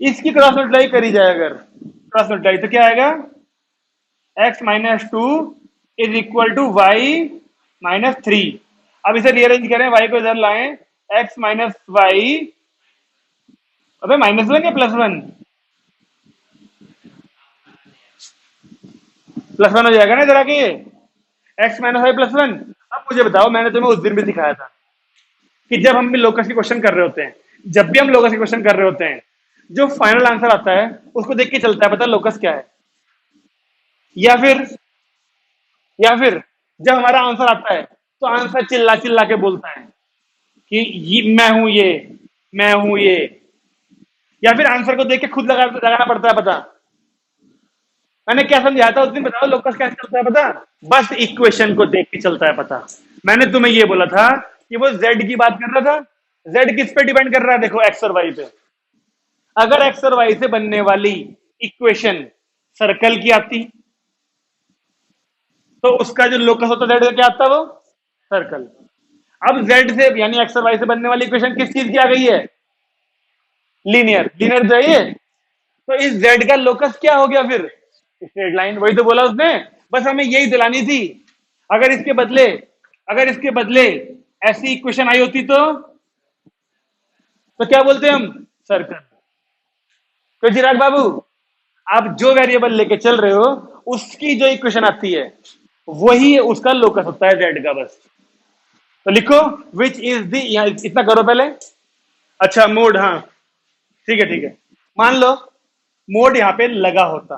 इसकी क्रॉस मल्टीप्लाई करी जाए, अगर क्रॉस मल्टीप्लाई तो क्या आएगा? x -2 is equal to y minus three. अब इसे रीअरेंज करें, वाई को इधर लाएं, एक्स माइनस वाई, अबे माइनस वन या प्लस वन, प्लस वन हो जाएगा ना इधर आके ये, x minus y plus one. अब मुझे बताओ, मैंने तुम्हें उस दिन भी सिखाया था कि जब हम भी लोकस के क्वेश्चन कर रहे होते हैं, जब भी हम लोकस के क्वेश्चन कर रहे होते हैं, जो फाइनल आंसर आता है उसको देख के चलता है पता लोकस क्या है। या फिर जब हमारा आंसर आता है तो आंसर चिल्ला चिल्ला के बोलता है कि मैं हूं ये, मैं हूं ये। या फिर आंसर को देख के खुद लगाना पड़ता है पता। मैंने क्या समझाया था उस दिन, बताओ लोकस कैसे चलता है पता। बस इक्वेशन को देख के चलता है पता। मैंने तुम्हें ये बोला था कि वो जेड की बात कर रहा था। जेड किस पे डिपेंड कर रहा है, देखो एक्स और वाई पे। अगर एक्स और वाई से बनने वाली इक्वेशन सर्कल की आती तो उसका जो लोकस होता जेड का क्या आता, वो सर्कल। अब जेड से यानी एक्स और वाई से बनने वाली इक्वेशन किस चीज की आ गई है, लीनियर। लीनियर चाहिए तो इस जेड का लोकस क्या हो गया फिर, स्ट्रेट लाइन। वही तो बोला उसने, बस हमें यही दिलानी थी। अगर इसके बदले ऐसी इक्वेशन आई होती तो क्या बोलते हम, सर्कल। तो चिराग बाबू, आप जो वेरिएबल लेके चल रहे हो उसकी जो इक्वेशन आती है वही उसका लोकस होता है जेड का बस। तो लिखो विच इज द, इतना करो पहले। अच्छा मोड, हाँ ठीक है ठीक है। मान लो मोड यहाँ पे लगा होता।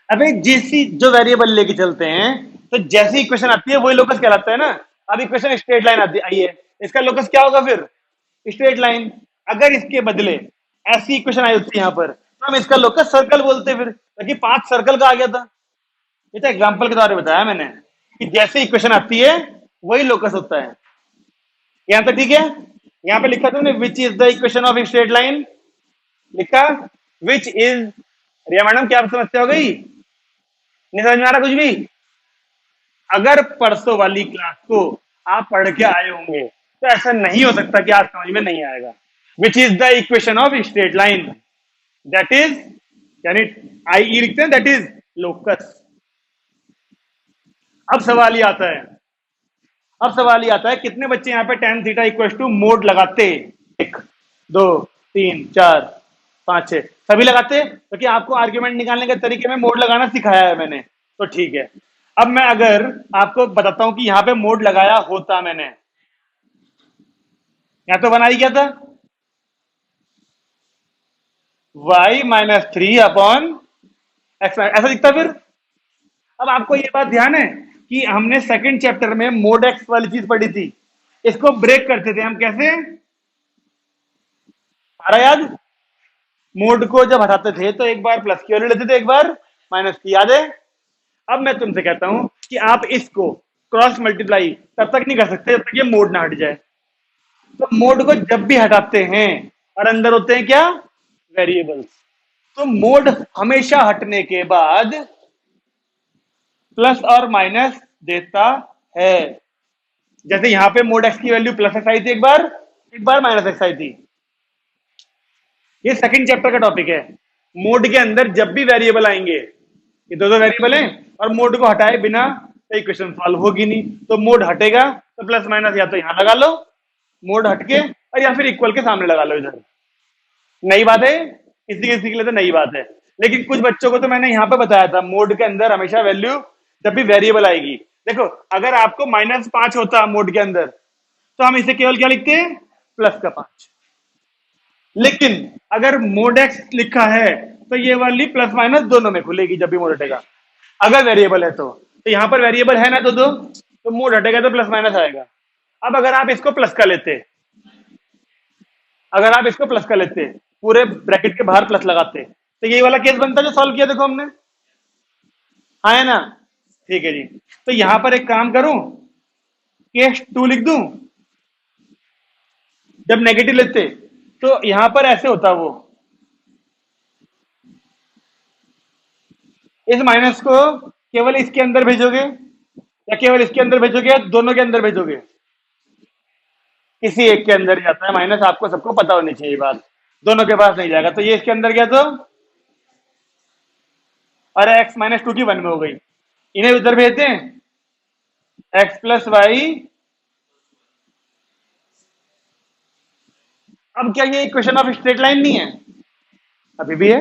अबे जैसी जो वेरिएबल लेके चलते हैं तो जैसी इक्वेशन आती है वही लोकस कहलाता है ना। अब इक्वेशन स्ट्रेट लाइन आती आई है, इसका लोकस क्या होगा फिर, स्ट्रेट लाइन। अगर इसके बदले ऐसी इक्वेशन आई होती है यहाँ पर तो हम इसका लोकस सर्कल बोलते फिर, क्योंकि पांच सर्कल का आ गया था। ये तो एग्जाम्पल के द्वारा बताया मैंने कि जैसे इक्वेशन आती है वही लोकस होता है। यहां तक ठीक है। यहां पे लिखा तुमने which is the equation of straight line, लिखा विच इज। रिया मैडम क्या समस्या हो गई, नहीं समझ में आ रहा कुछ भी। अगर परसों वाली क्लास को आप पढ़ के आए होंगे तो ऐसा नहीं हो सकता कि आज समझ में नहीं आएगा। Which is the equation of straight line, that is, यानी आई ई लिखते हैं, दैट इज लोकस। अब सवाल ये आता है, कितने बच्चे यहाँ पे tan theta equal to mod लगाते, एक दो तीन चार पांच छह, सभी लगाते। क्योंकि आपको आर्ग्यूमेंट निकालने के तरीके में मोड लगाना सिखाया है मैंने, तो ठीक है। अब मैं अगर आपको बताता हूं कि यहां पे मोड लगाया होता मैंने, यहां तो बना ही क्या था, y minus three upon x, ऐसा दिखता फिर। अब आपको ये बात ध्यान है कि हमने सेकंड चैप्टर में मोड एक्स वाली चीज पढ़ी थी, इसको ब्रेक करते थे हम कैसे, आ रहा याद। मोड को जब हटाते थे तो एक बार प्लस की वैल्यू लेते थे, एक बार माइनस की, याद है। अब मैं तुमसे कहता हूं कि आप इसको क्रॉस मल्टीप्लाई तब तक नहीं कर सकते जब तक ये मोड ना हट जाए। तो मोड को जब भी हटाते हैं और अंदर होते हैं क्या, वेरिएबल्स, तो मोड हमेशा हटने के बाद प्लस और माइनस देता है। जैसे यहां पे मोड एक्स की वैल्यू प्लस एक्स आई थी, एक बार माइनस एक्स आई थी। ये सेकंड चैप्टर का टॉपिक है। मोड के अंदर जब भी वेरिएबल आएंगे, ये दो वेरिएबल हैं और मोड को हटाए बिना तो इक्वेशन सॉल्व होगी नहीं। तो मोड हटेगा तो प्लस माइनस या तो यहां लगा लो मोड हटके, और या फिर इक्वल के सामने लगा लो इधर। नई बात है, किसी किसी के लिए तो नई बात है, लेकिन कुछ बच्चों को तो मैंने यहां पे बताया था मोड के अंदर हमेशा वैल्यू जब भी वेरिएबल आएगी। देखो अगर आपको माइनस पांच होता मोड के अंदर तो हम इसे केवल क्या लिखते हैं, प्लस का पांच। लेकिन अगर मोड एक्स लिखा है तो ये वाली प्लस माइनस दोनों में खुलेगी जब भी मोड हटेगा, अगर वेरिएबल है तो यहां पर वेरिएबल है ना दो दो, तो मोड हटेगा तो प्लस माइनस आएगा। अब अगर आप इसको प्लस का लेते, पूरे ब्रैकेट के बाहर प्लस लगाते, तो ये वाला केस बनता जो सॉल्व किया देखो हमने, हाँ है ना। ठीक है जी, तो यहां पर एक काम करूं, केस टू लिख दूं। जब नेगेटिव लेते तो यहां पर ऐसे होता, वो इस माइनस को केवल इसके अंदर भेजोगे या केवल इसके अंदर भेजोगे या दोनों के अंदर भेजोगे, किसी एक के अंदर जाता है माइनस, आपको सबको पता होनी चाहिए बात, दोनों के पास नहीं जाएगा। तो ये इसके अंदर गया तो, अरे एक्स माइनस टू की वन में हो गई, इन्हें उधर भेजते हैं एक्स प्लस वाई। अब क्या ये इक्वेशन ऑफ स्ट्रेट लाइन नहीं है? अभी भी है।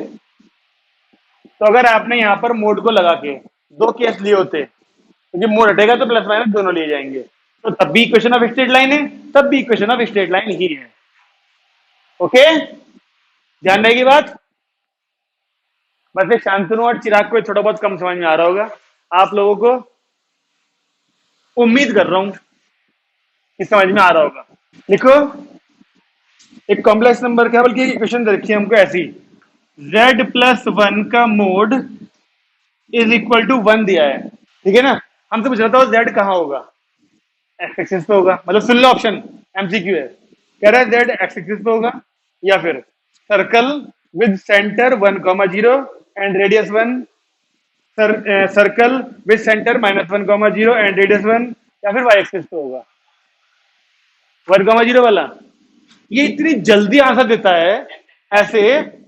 तो अगर आपने यहां पर मोड को लगा के दो केस लिए होते, क्योंकि मोड हटेगा तो प्लस माइनस दोनों लिए जाएंगे, तो तब भी इक्वेशन ऑफ स्ट्रेट लाइन है, तब भी इक्वेशन ऑफ स्ट्रेट लाइन ही है। ओके, ध्यान रहेगी बात। बस एक शांतनु और चिराग को थोड़ा बहुत कम समझ में आ रहा होगा, आप लोगों को उम्मीद कर रहा हूं कि समझ में आ रहा होगा। लिखो, एक कॉम्प्लेक्स नंबर क्या बल्कि इक्वेशन दे रखी है हमको ऐसी, z प्लस वन का mod is equal to one दिया है, ठीक है ना। हमसे पूछ रहा था z कहाँ होगा, एक्स एक्सिस पे होगा, मतलब सुन लो ऑप्शन, एमसीक्यू है। कह रहा है z एक्स एक्सिस पे होगा, या फिर circle with centre one comma zero and radius one, circle with centre minus one comma zero and radius one, या फिर वाई एक्सिस पे होगा, वन कॉमा जीरो वाला। ये इतनी जल्दी आंसर देता है ऐसे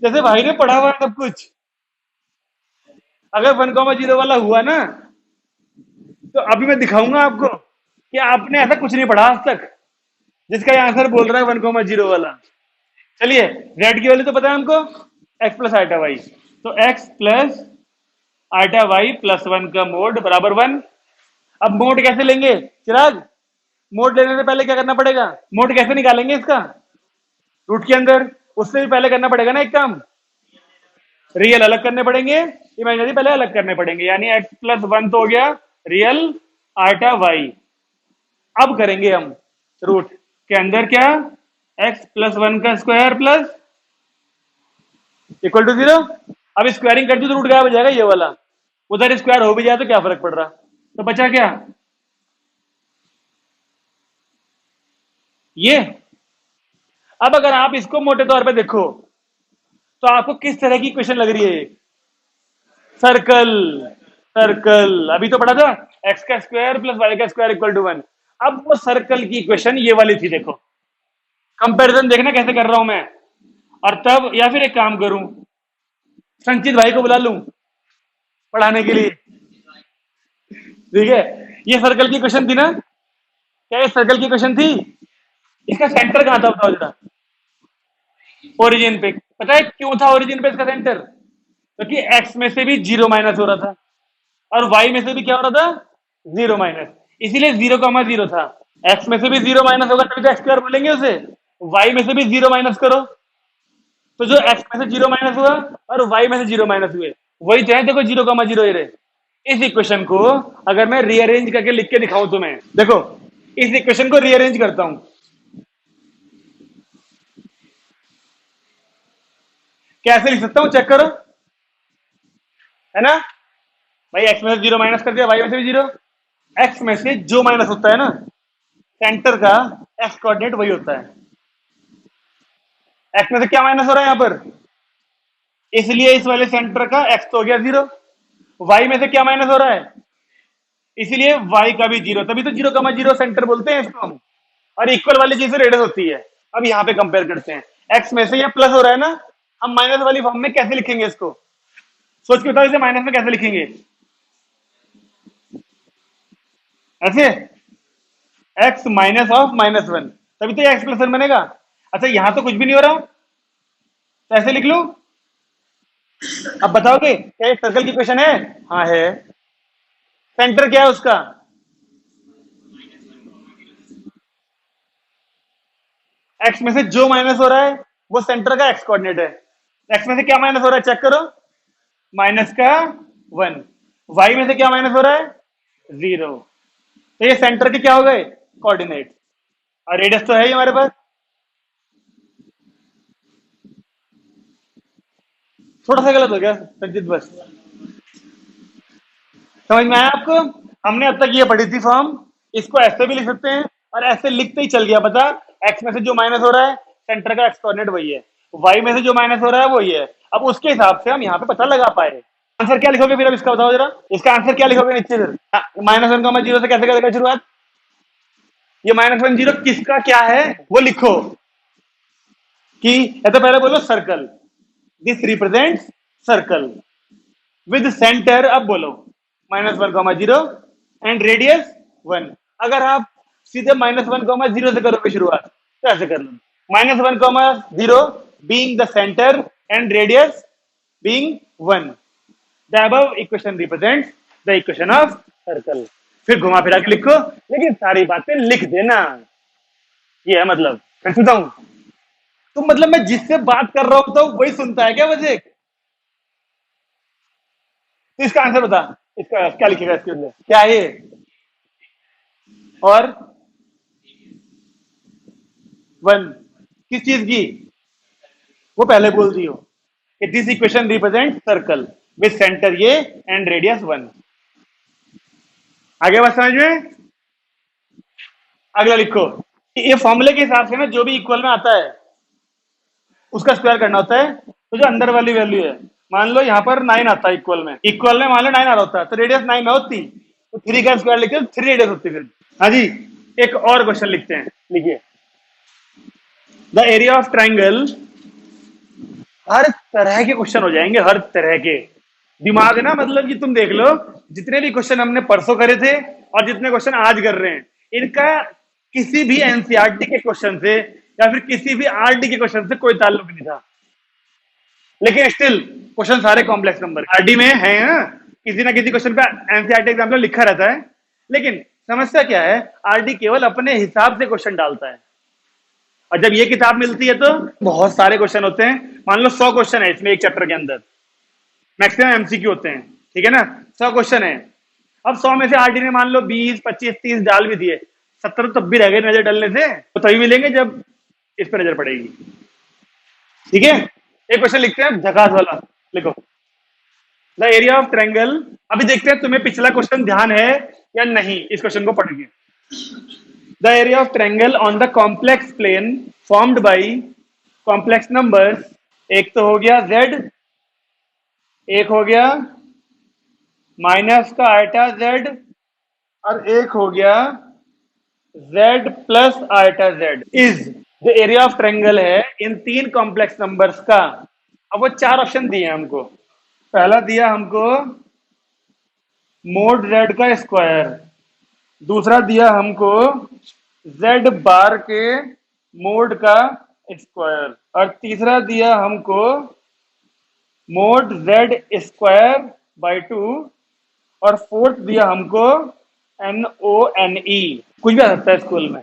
जैसे भाई ने पढ़ा हुआ है सब कुछ। अगर वन कॉमा जीरो वाला हुआ ना, तो अभी मैं दिखाऊंगा आपको कि आपने ऐसा कुछ नहीं पढ़ा आज तक जिसका ये आंसर बोल रहा है वन कॉमा जीरो वाला। चलिए, रेड की वैल्यू तो पता है हमको, एक्स प्लस आइटा वाई। तो x plus iota y plus one का मोड बराबर वन। अब मोड कैसे लेंगे चिराग? मोड लेने से पहले क्या करना पड़ेगा? मोड कैसे निकालेंगे इसका? रूट के अंदर। उससे भी पहले करना पड़ेगा ना एक काम, रियल अलग करने पड़ेंगे, इमेजिनरी पहले अलग करने पड़ेंगे, यानी एक्स प्लस वन तो हो गया रियल आइटा वाई। अब करेंगे हम रूट के अंदर क्या, एक्स प्लस वन का square plus equal to zero. अब स्क्वायरिंग कर दी तो रूट गायब हो जाएगा ये वाला, उधर स्क्वायर हो भी जाए तो क्या फर्क पड़ रहा। तो बचा क्या, ये। अब अगर आप इसको मोटे तौर पे देखो तो आपको किस तरह की क्वेश्चन लग रही है? सर्कल, सर्कल अभी तो पढ़ा था, एक्स का स्क्वायर प्लस वाई का स्क्वायर इक्वल टू वन। अब वो सर्कल की इक्वेशन ये वाली थी, देखो कंपैरिजन देखना कैसे कर रहा हूं मैं। और तब या फिर एक काम करूं, संचित भाई को बुला लूं पढ़ाने के लिए, ठीक है। ये सर्कल की क्वेश्चन थी ना, क्या ये सर्कल की क्वेश्चन थी? इसका सेंटर कहां था बताओ जरा? ओरिजिन पे। पता है क्यों था ओरिजिन पे इसका सेंटर? क्योंकि एक्स में से भी जीरो माइनस हो रहा था और वाई में से भी क्या हो रहा था, जीरो माइनस, इसीलिए जीरो कॉमा जीरो था। एक्स में से भी जीरो माइनस होगा तभी तो एक्स स्क्वायर बोलेंगे उसे। वाई में से भी जीरो माइनस करो, तो जो एक्स में से जीरो माइनस हुआ और वाई में से जीरो माइनस हुए वही तो है, देखो जीरो कॉमा जीरो रहे। इस इक्वेशन को अगर मैं रीअरेंज करके लिख के दिखाऊं तुम्हें, देखो इस इक्वेशन को रीअरेंज करता हूं, कैसे लिख सकता हूं चेक करो, है ना भाई। एक्स में से जीरो माइनस कर दिया, वाई में से भी जीरो। एक्स में से जो माइनस होता है ना, सेंटर का एक्स कोऑर्डिनेट वही होता है। एक्स में से क्या माइनस हो रहा है यहां पर, इसलिए इस वाले सेंटर का एक्स तो हो गया जीरो। वाई में से क्या माइनस हो रहा है, इसीलिए वाई का भी जीरो, तभी तो जीरो कमा जीरो सेंटर बोलते हैं इसको हम। और इक्वल वाली चीज से रेडियस होती है। अब यहाँ पे कंपेयर करते हैं, एक्स में से ये प्लस हो रहा है ना, हम माइनस वाली फॉर्म में कैसे लिखेंगे इसको, सोच के बताओ, इसे माइनस में कैसे लिखेंगे? ऐसे, x minus of minus one, तभी तो एक्स प्लस वन बनेगा। अच्छा यहां तो कुछ भी नहीं हो रहा, तो ऐसे लिख लू। अब बताओगे क्या एक सर्कल की क्वेश्चन है? हाँ है। सेंटर क्या है उसका, एक्स में से जो माइनस हो रहा है वो सेंटर का एक्स कोऑर्डिनेट है। एक्स में से क्या माइनस हो रहा है चेक करो, माइनस का वन। वाई में से क्या माइनस हो रहा है, जीरो। तो ये सेंटर के क्या हो गए, कोऑर्डिनेट। और रेडियस तो है ही हमारे पास। थोड़ा सा गलत हो गया संजीत, बस समझ में आया आपको? हमने अब तक ये पढ़ी थी फॉर्म, इसको ऐसे भी लिख सकते हैं और ऐसे लिखते ही चल गया पता। एक्स में से जो माइनस हो रहा है सेंटर का एक्स कोऑर्डिनेट वही है, वाई में से जो माइनस हो रहा है वही है। अब उसके हिसाब से हम यहाँ पे पता लगा पाए। आंसर क्या लिखोगे फिर, अब इसका बताओ जरा, इसका आंसर क्या लिखोगे नीचे फिर? माइनस वन का जीरो से कैसे करेगा शुरुआत? ये माइनस वन जीरो किसका क्या है वो लिखो, कि या तो पहले बोलो circle, this represents circle with centre, अब बोलो minus one comma zero and radius one. अगर आप सीधे -1, 0 से करोगे शुरुआत तो ऐसे कर लो, -1, 0 being the centre and radius being 1, the above equation represents the equation of circle. फिर घुमा फिरा के लिखो, लेकिन सारी बातें लिख देना। ये है मतलब। मैं सुनता हूं, तो मतलब मैं जिससे बात कर रहा हूं तो वही सुनता है क्या मुझे? तो इसका आंसर बता, इसका क्या लिखेगा इसके अंदर, क्या है ये? और वन किस चीज की? वो पहले बोल दी हो कि this equation represent circle with centre ये एंड रेडियस 1। आगे बात समझ में? अगला लिखो, ये फॉर्मूले के हिसाब से ना जो भी इक्वल में आता है उसका स्क्वायर करना होता है। तो जो अंदर वाली वैल्यू है, मान लो यहाँ पर 9 आता है इक्वल में मान लो 9 आ रहा होता है, तो रेडियस 9 ना होती, तो 3 का स्क्वायर लिखते तो 3 रेडियस होती फिर। हाँ जी, एक और क्वेश्चन लिखते हैं, लिखिए, द एरिया ऑफ ट्राइंगल। हर तरह के क्वेश्चन हो जाएंगे, हर तरह के। दिमाग ना, मतलब कि तुम देख लो, जितने भी क्वेश्चन हमने परसों करे थे और जितने क्वेश्चन आज कर रहे हैं, इनका किसी भी एनसीईआरटी के क्वेश्चन से या फिर किसी भी आरडी के क्वेश्चन से कोई ताल्लुक नहीं था, लेकिन स्टिल क्वेश्चन सारे कॉम्प्लेक्स नंबर आरडी में है ना। किसी ना किसी क्वेश्चन पे एनसीईआरटी एग्जाम में लिखा रहता है, लेकिन समस्या क्या है, आरडी केवल अपने हिसाब से क्वेश्चन डालता है। और जब ये किताब मिलती है तो बहुत सारे क्वेश्चन होते हैं। मान लो 100 क्वेश्चन है इसमें, एक चैप्टर के अंदर मैक्सिमम एमसीक्यू होते हैं, ठीक है ना। 100 क्वेश्चन है, अब 100 में से आरडी ने मान लो 20, 25, 30 डाल भी दिए, 70 तब भी रह गए नजर डालने से, तो तभी मिलेंगे जब इस पर नजर पड़ेगी। ठीक है, एक क्वेश्चन लिखते हैं झकास वाला, लिखो, द एरिया ऑफ ट्रायंगल। अभी देखते हैं तुम्हें पिछला क्वेश्चन ध्यान है या नहीं, इस क्वेश्चन को पढ़ के। The area of triangle on the complex plane formed by complex numbers. एक तो हो गया z, एक हो गया माइनस का आयटा z, और एक हो गया z plus eta z is the area of triangle है इन तीन कॉम्प्लेक्स नंबर्स का। अब वो चार ऑप्शन दिए हमको। पहला दिया हमको मोड z का स्क्वायर, दूसरा दिया हमको z बार के मोड का स्क्वायर, और तीसरा दिया हमको मोड z स्क्वायर बाई 2, और फोर्थ दिया हमको NONE। कुछ भी आ सकता है स्कूल में।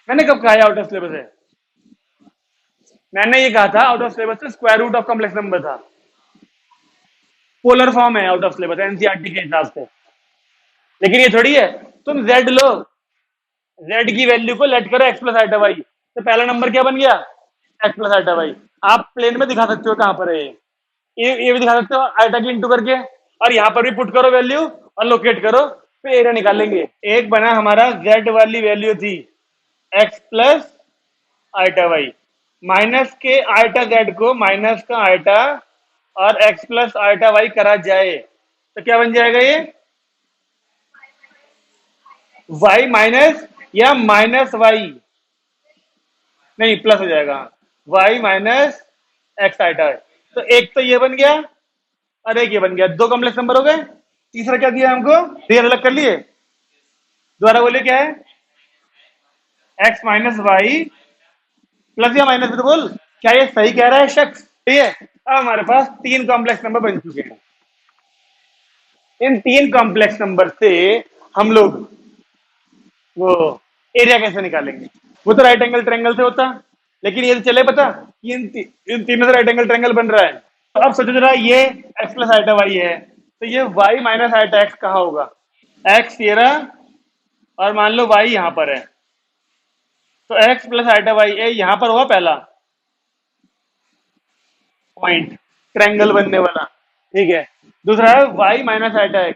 मैंने कब कहा आउट ऑफ सिलेबस है? मैंने ये कहा था आउट ऑफ सिलेबस से square root of complex number था, पोलर फॉर्म है आउट ऑफ सिलेबस एनसीईआरटी के हिसाब से। लेकिन ये थोड़ी है तुम z लो, z की वैल्यू को लेट करो x प्लस आइटा वाई, तो पहला नंबर क्या बन गया? x plus iota y. आप प्लेन में दिखा सकते हो कहां पर है ये भी दिखा सकते हो आइटा की इंटू करके, और यहाँ पर भी पुट करो वैल्यू और लोकेट करो, फिर एरिया निकालेंगे। एक बना हमारा z वाली वैल्यू थी x plus iota y, minus के आइटा z को माइनस का आइटा और x प्लस आइटा वाई करा जाए तो क्या बन जाएगा ये? y माइनस या माइनस वाई, नहीं प्लस हो जाएगा, y माइनस एक्स आइटा है। तो एक तो ये बन गया और एक ये बन गया, दो कॉम्प्लेक्स नंबर हो गए। तीसरा क्या दिया हमको? रियल अलग कर लिए, दोबारा बोलिए क्या है? x माइनस वाई प्लस या माइनस, तो बोल क्या ये सही कह रहा है शख्स? ठीक है, अब हमारे पास तीन कॉम्प्लेक्स नंबर बन चुके हैं। इन तीन कॉम्प्लेक्स नंबर से हम लोग वो एरिया कैसे निकालेंगे? वो तो राइट एंगल ट्रायंगल से होता, लेकिन ये तो चले पता कि इन तीनों से राइट एंगल ट्रायंगल बन रहा है। तो अब सोचो जरा, ये x प्लस आइटा वाई है, तो ये y माइनस आइटा x कहाँ होगा? x ये रहा, और मान लो y यहाँ पर है, तो x प्लस आइटा वाई यहाँ पर होगा पहला पॉइंट ट्रायंगल बनने वाला, ठीक है। दूसरा है y minus iota x,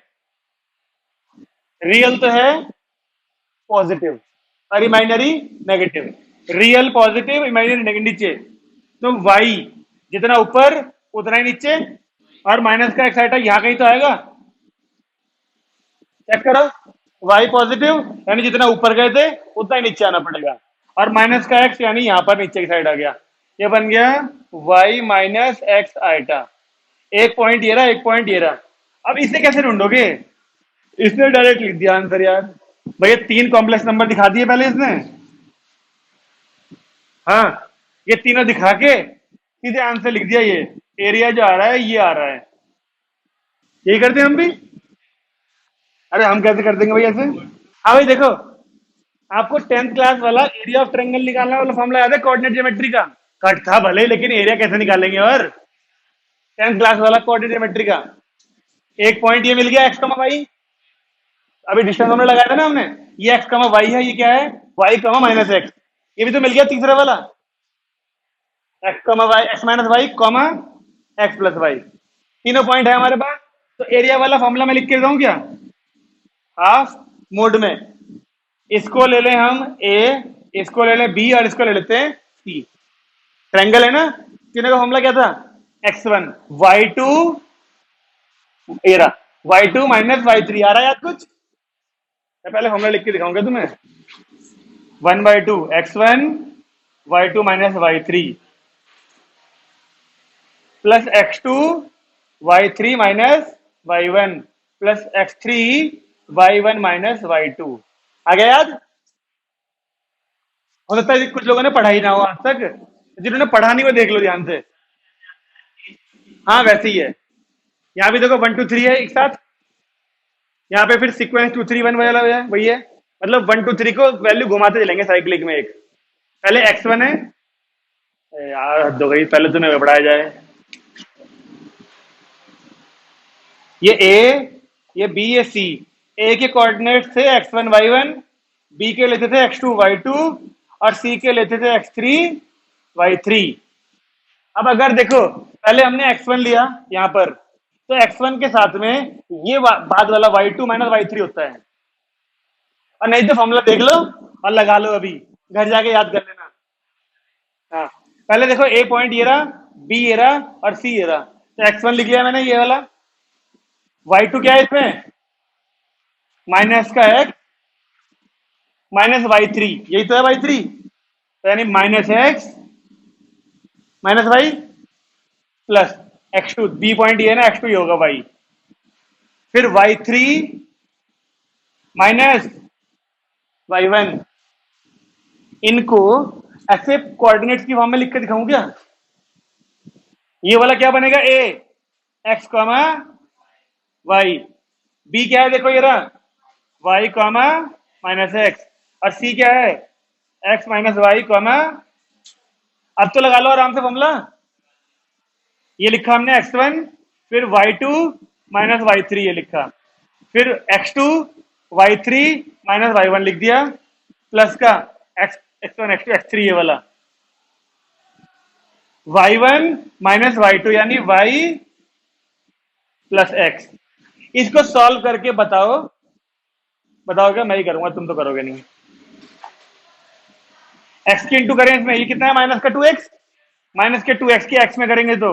real तो है पॉजिटिव और imaginary negative, real positive imaginary negative नीचे, तो y जितना ऊपर उतना ही नीचे, और माइनस का एक्स आइटा यहाँ कहीं तो आएगा, चेक करो, y पॉजिटिव यानी जितना ऊपर गए थे उतना ही नीचे आना पड़ेगा, और माइनस का x यानी यहाँ पर नीचे की साइड आ गया। ये बन गया y माइनस एक्स आइटा। एक पॉइंट ये रहा, एक पॉइंट ये रहा। अब इसे कैसे ढूंढोगे? इसने डायरेक्ट लिख दिया आंसर यार, भैया 3 कॉम्प्लेक्स नंबर दिखा दिए पहले इसने। हाँ, ये तीनों दिखा के सीधे आंसर लिख दिया। ये एरिया जो आ रहा है ये आ रहा है। यही करते हैं हम भी। अरे हम कैसे कर देंगे भैया ऐसे? हाँ भाई देखो, आपको 10th क्लास वाला एरिया ऑफ ट्रायंगल निकालना वाला फॉर्मूला याद है कोऑर्डिनेट ज्योमेट्री का? कट था भले, लेकिन एरिया कैसे निकालेंगे? और 10th क्लास वाला कोऑर्डिनेट ज्योमेट्री का एक पॉइंट ये मिल गया एक्स कमा वाई। अभी डिस्टेंस हमने लगाया था ना हमने, ये एक्स कमा वाई है, ये क्या है? Y comma minus x. ये भी तो मिल गया तीसरा वाला, x comma y, x minus y comma x plus y. तीनों पॉइंट है हमारे पास। तो एरिया वाला फॉर्मूला मैं लिख के देता हूँ क्या? हाफ मोड में इसको ले लें हम ए, इसको ले लें बी, और इसको ले लेते हैं सी। ट्रायंगल है ना, तीनों का फॉर्मूला क्या था? x1 y2 era y2 minus y3। आ रहा है याद कुछ? मैं पहले फॉर्मूला लिख के दिखाऊंगा तुम्हें। 1/2 x1 y2 minus y3 plus x2 y3 minus y1 plus x3 y1 minus y2। आ गया याद? हो सकता है कुछ लोगों ने पढ़ा ही ना हो आज तक, जिन्होंने पढ़ा नहीं वो देख लो ध्यान से। हाँ वैसे ही है। यहाँ भी देखो 1 2 3 है एक साथ, यहाँ पे फिर सीक्वेंस 2 3 1 वाला है वही है। मतलब 1 2 3 को वैल्यू घुमाते चलेंगे साइक्लिक में। एक पहले x1 है। यार हद हो गई, पहले तुम्हें पढ़ाया जाए। ये a, ये b, ये c। a के कोऑर्डिनेट थे x1 y1, b के लेते थे x2 y2, और c के लेते थे x3 y3। अब अगर देखो पहले हमने x1 लिया यहाँ पर, तो x1 के साथ में ये बाद वाला y2 माइनस y3 होता है। और नहीं तो फॉर्मूला देख लो और लगा लो, अभी घर जाके याद कर लेना। हाँ, पहले देखो ए पॉइंट ये रहा, बी ये रहा, और सी ये रहा। तो x1 लिख लिया मैंने ये वाला। y2 क्या है इसमें? माइनस का x माइनस y3, यही तो है y3। तो यानी minus x minus y plus x2। B point ये है ना, x2 ये होगा y। फिर y3 माइनस y1। इनको ऐसे कोऑर्डिनेट्स की फॉर्म में लिख के दिखाऊं क्या? ये वाला क्या बनेगा? ए एक्स कॉमा वाई। बी क्या है देखो ये रहा, वाई कॉमा माइनस एक्स। और सी क्या है? X minus y comma. अब तो लगा लो आराम से फॉर्मूला। ये लिखा हमने x1, फिर y2 माइनस y3 ये लिखा, फिर x2 y3 माइनस y1 लिख दिया, प्लस का x1 x2 x3 ये वाला, y1 माइनस y2 यानी y प्लस x। इसको सॉल्व करके बताओ, बताओगे? मैं ही करूंगा, तुम तो करोगे नहीं। x की इंटू करें इसमें, ये कितना है? माइनस का 2x, माइनस के 2x के x में करेंगे तो,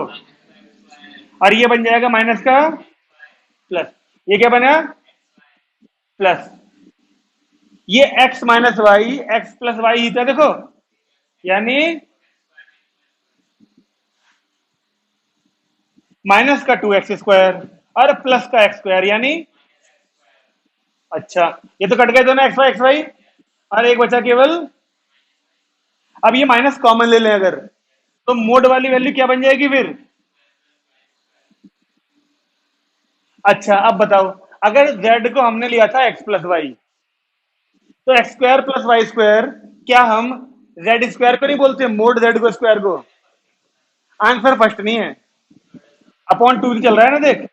और ये बन जाएगा माइनस का प्लस। ये क्या बना? प्लस। ये x minus y x plus y ही था देखो, यानी माइनस का 2x² और प्लस का x², यानी अच्छा ये तो कट गए दोनों एक्स वाई, और एक बचा केवल। अब ये माइनस कॉमन ले लें अगर, तो मोड वाली वैल्यू क्या बन जाएगी फिर? अच्छा अब बताओ, अगर z को हमने लिया था x प्लस वाई, तो x² प्लस y², क्या हम z² को नहीं बोलते मोड z को स्क्वायर को? आंसर फर्स्ट नहीं है, अपॉन 2 चल रहा है ना देख।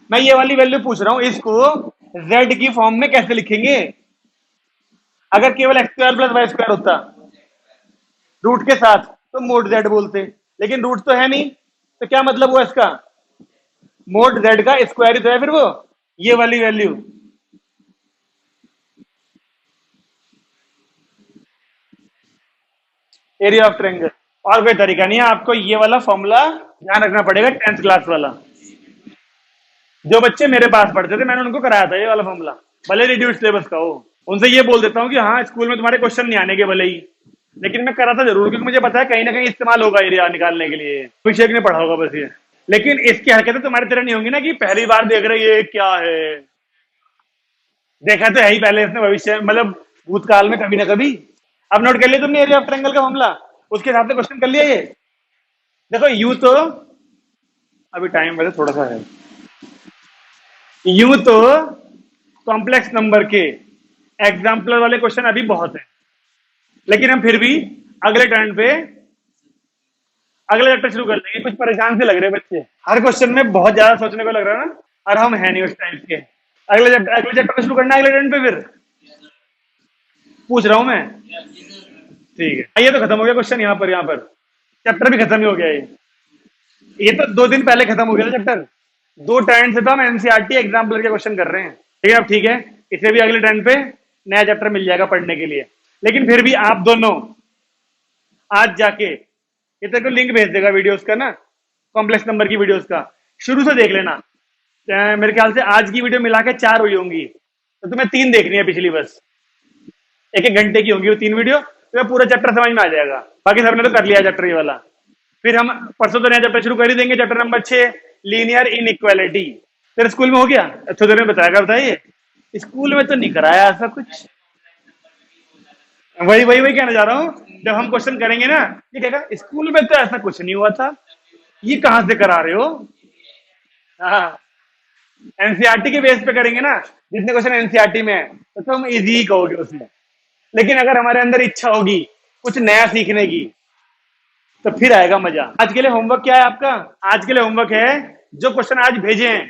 मैं ये वाली वैल्यू पूछ रहा हूं, इसको z की फॉर्म में कैसे लिखेंगे? अगर केवल x² प्लस y² होता रूट के साथ तो मोड z बोलते, लेकिन रूट तो है नहीं, तो क्या मतलब हुआ इसका? मोड z का स्क्वायर ही तो है फिर वो, ये वाली वैल्यू। Area of triangle. और कोई तरीका नहीं है, आपको ये वाला फॉर्मूला ध्यान रखना पड़ेगा, 10th क्लास वाला। जो बच्चे मेरे पास पढ़ते थे मैंने उनको कराया था ये वाला फॉर्मूला, भले रिड्यूस सिलेबस का हो। उनसे ये बोल देता हूँ कि हाँ स्कूल में तुम्हारे क्वेश्चन नहीं आने के भले ही, लेकिन मैं करा था जरूर, क्योंकि मुझे पता है कहीं ना कहीं इस्तेमाल होगा एरिया निकालने के लिए। अभिषेक ने पढ़ा होगा बस ये। लेकिन इसकी हरकतें तुम्हारी तरह नहीं होंगी ना कि पहली बार देख रहे ये क्या है। देखा तो है ही पहले इसने, भविष्य मतलब भूतकाल में कभी ना कभी। अब नोट कर लिया तुमने एरिया ऑफ ट्रायंगल का मामला, उसके हिसाब से क्वेश्चन कर लिया ये। देखो यू तो, अभी टाइम वैसे थोड़ा सा है, यूं तो कॉम्प्लेक्स नंबर के एग्जाम्पलर वाले क्वेश्चन अभी बहुत है, लेकिन हम फिर भी अगले टर्न पे अगले चैप्टर शुरू कर देंगे। कुछ परेशान से लग रहे हैं बच्चे, हर क्वेश्चन में बहुत ज्यादा सोचने को लग रहा है ना, और हम है नहीं उस टाइप के। अगले चैप्टर शुरू करना है अगले टर्न पे, फिर पूछ रहा हूं मैं। ठीक है, ये तो खत्म हो गया क्वेश्चन, यहाँ पर चैप्टर भी खत्म ही हो गया ये तो 2 दिन पहले खत्म हो गया था चैप्टर। 2 टर्न से तो हम एनसीईआरटी एग्जाम्पलर के क्वेश्चन कर रहे हैं। ठीक है, अब ठीक है, इसे भी अगले टर्न पे नया चैप्टर मिल जाएगा पढ़ने के लिए। लेकिन फिर भी आप दोनों आज जाके, ये तेरे को लिंक भेज देगा वीडियोस का ना, कॉम्प्लेक्स नंबर की वीडियोस का, शुरू से देख लेना। मेरे ख्याल से आज की वीडियो मिला के 4 हुई होंगी, तो तुम्हें 3 देखनी है पिछली बस। 1-1 घंटे की होंगी वो 3 वीडियो, तो पूरा चैप्टर समझ में आ जाएगा। बाकी सबने तो कर लिया चैप्टर ये वाला। फिर हम परसों तो नया चैप्टर शुरू कर ही देंगे, चैप्टर नंबर 6, लीनियर इनइक्वालिटी। तेरे स्कूल में हो गया? अच्छा तेरे बताएगा, बताइए। स्कूल में तो नहीं कराया ऐसा कुछ। वही कहना चाह रहा हूँ, जब हम क्वेश्चन करेंगे ना, ये कहेगा स्कूल में तो ऐसा कुछ नहीं हुआ था, ये कहां से करा रहे हो। हाँ, एनसीईआरटी के बेस पे करेंगे ना, जितने क्वेश्चन एनसीईआरटी में है तो तुम इजी ही कहोगे उसमें। लेकिन अगर हमारे अंदर इच्छा होगी कुछ नया सीखने की, तो फिर आएगा मजा। आज के लिए होमवर्क क्या है आपका? आज के लिए होमवर्क है, जो क्वेश्चन आज भेजे हैं,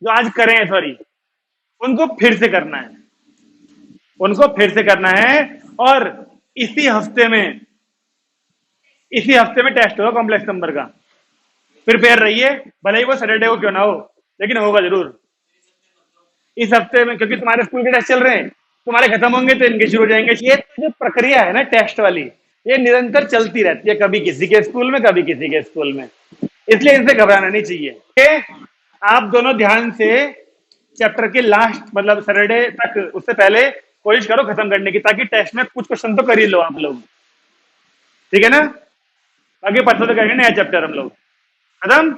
जो आज करें हैं सॉरी, उनको फिर से करना है, उनको फिर से करना है। और इसी हफ्ते में टेस्ट होगा कॉम्प्लेक्स नंबर का। प्रिपेयर रहिए, भले ही वो सैटरडे को क्यों ना हो, लेकिन होगा जरूर इस हफ्ते में, क्योंकि तुम्हारे स्कूल के टेस्ट चल रहे हैं, तुम्हारे खत्म होंगे तो इनके शुरू हो जाएंगे। ये जो प्रक्रिया है ना टेस्ट वाली, ये निरंतर चलती रहती है, कभी किसी के स्कूल में कभी किसी के स्कूल में, इसलिए इनसे घबराना नहीं चाहिए। ओके, आप दोनों ध्यान से चैप्टर के लास्ट मतलब सैटरडे तक, उससे पहले कोशिश करो खत्म करने की, ताकि टेस्ट में कुछ क्वेश्चन तो कर ही लो आप लोग। ठीक है ना? आगे परसों तो करेंगे नया चैप्टर हम लोग खत्म।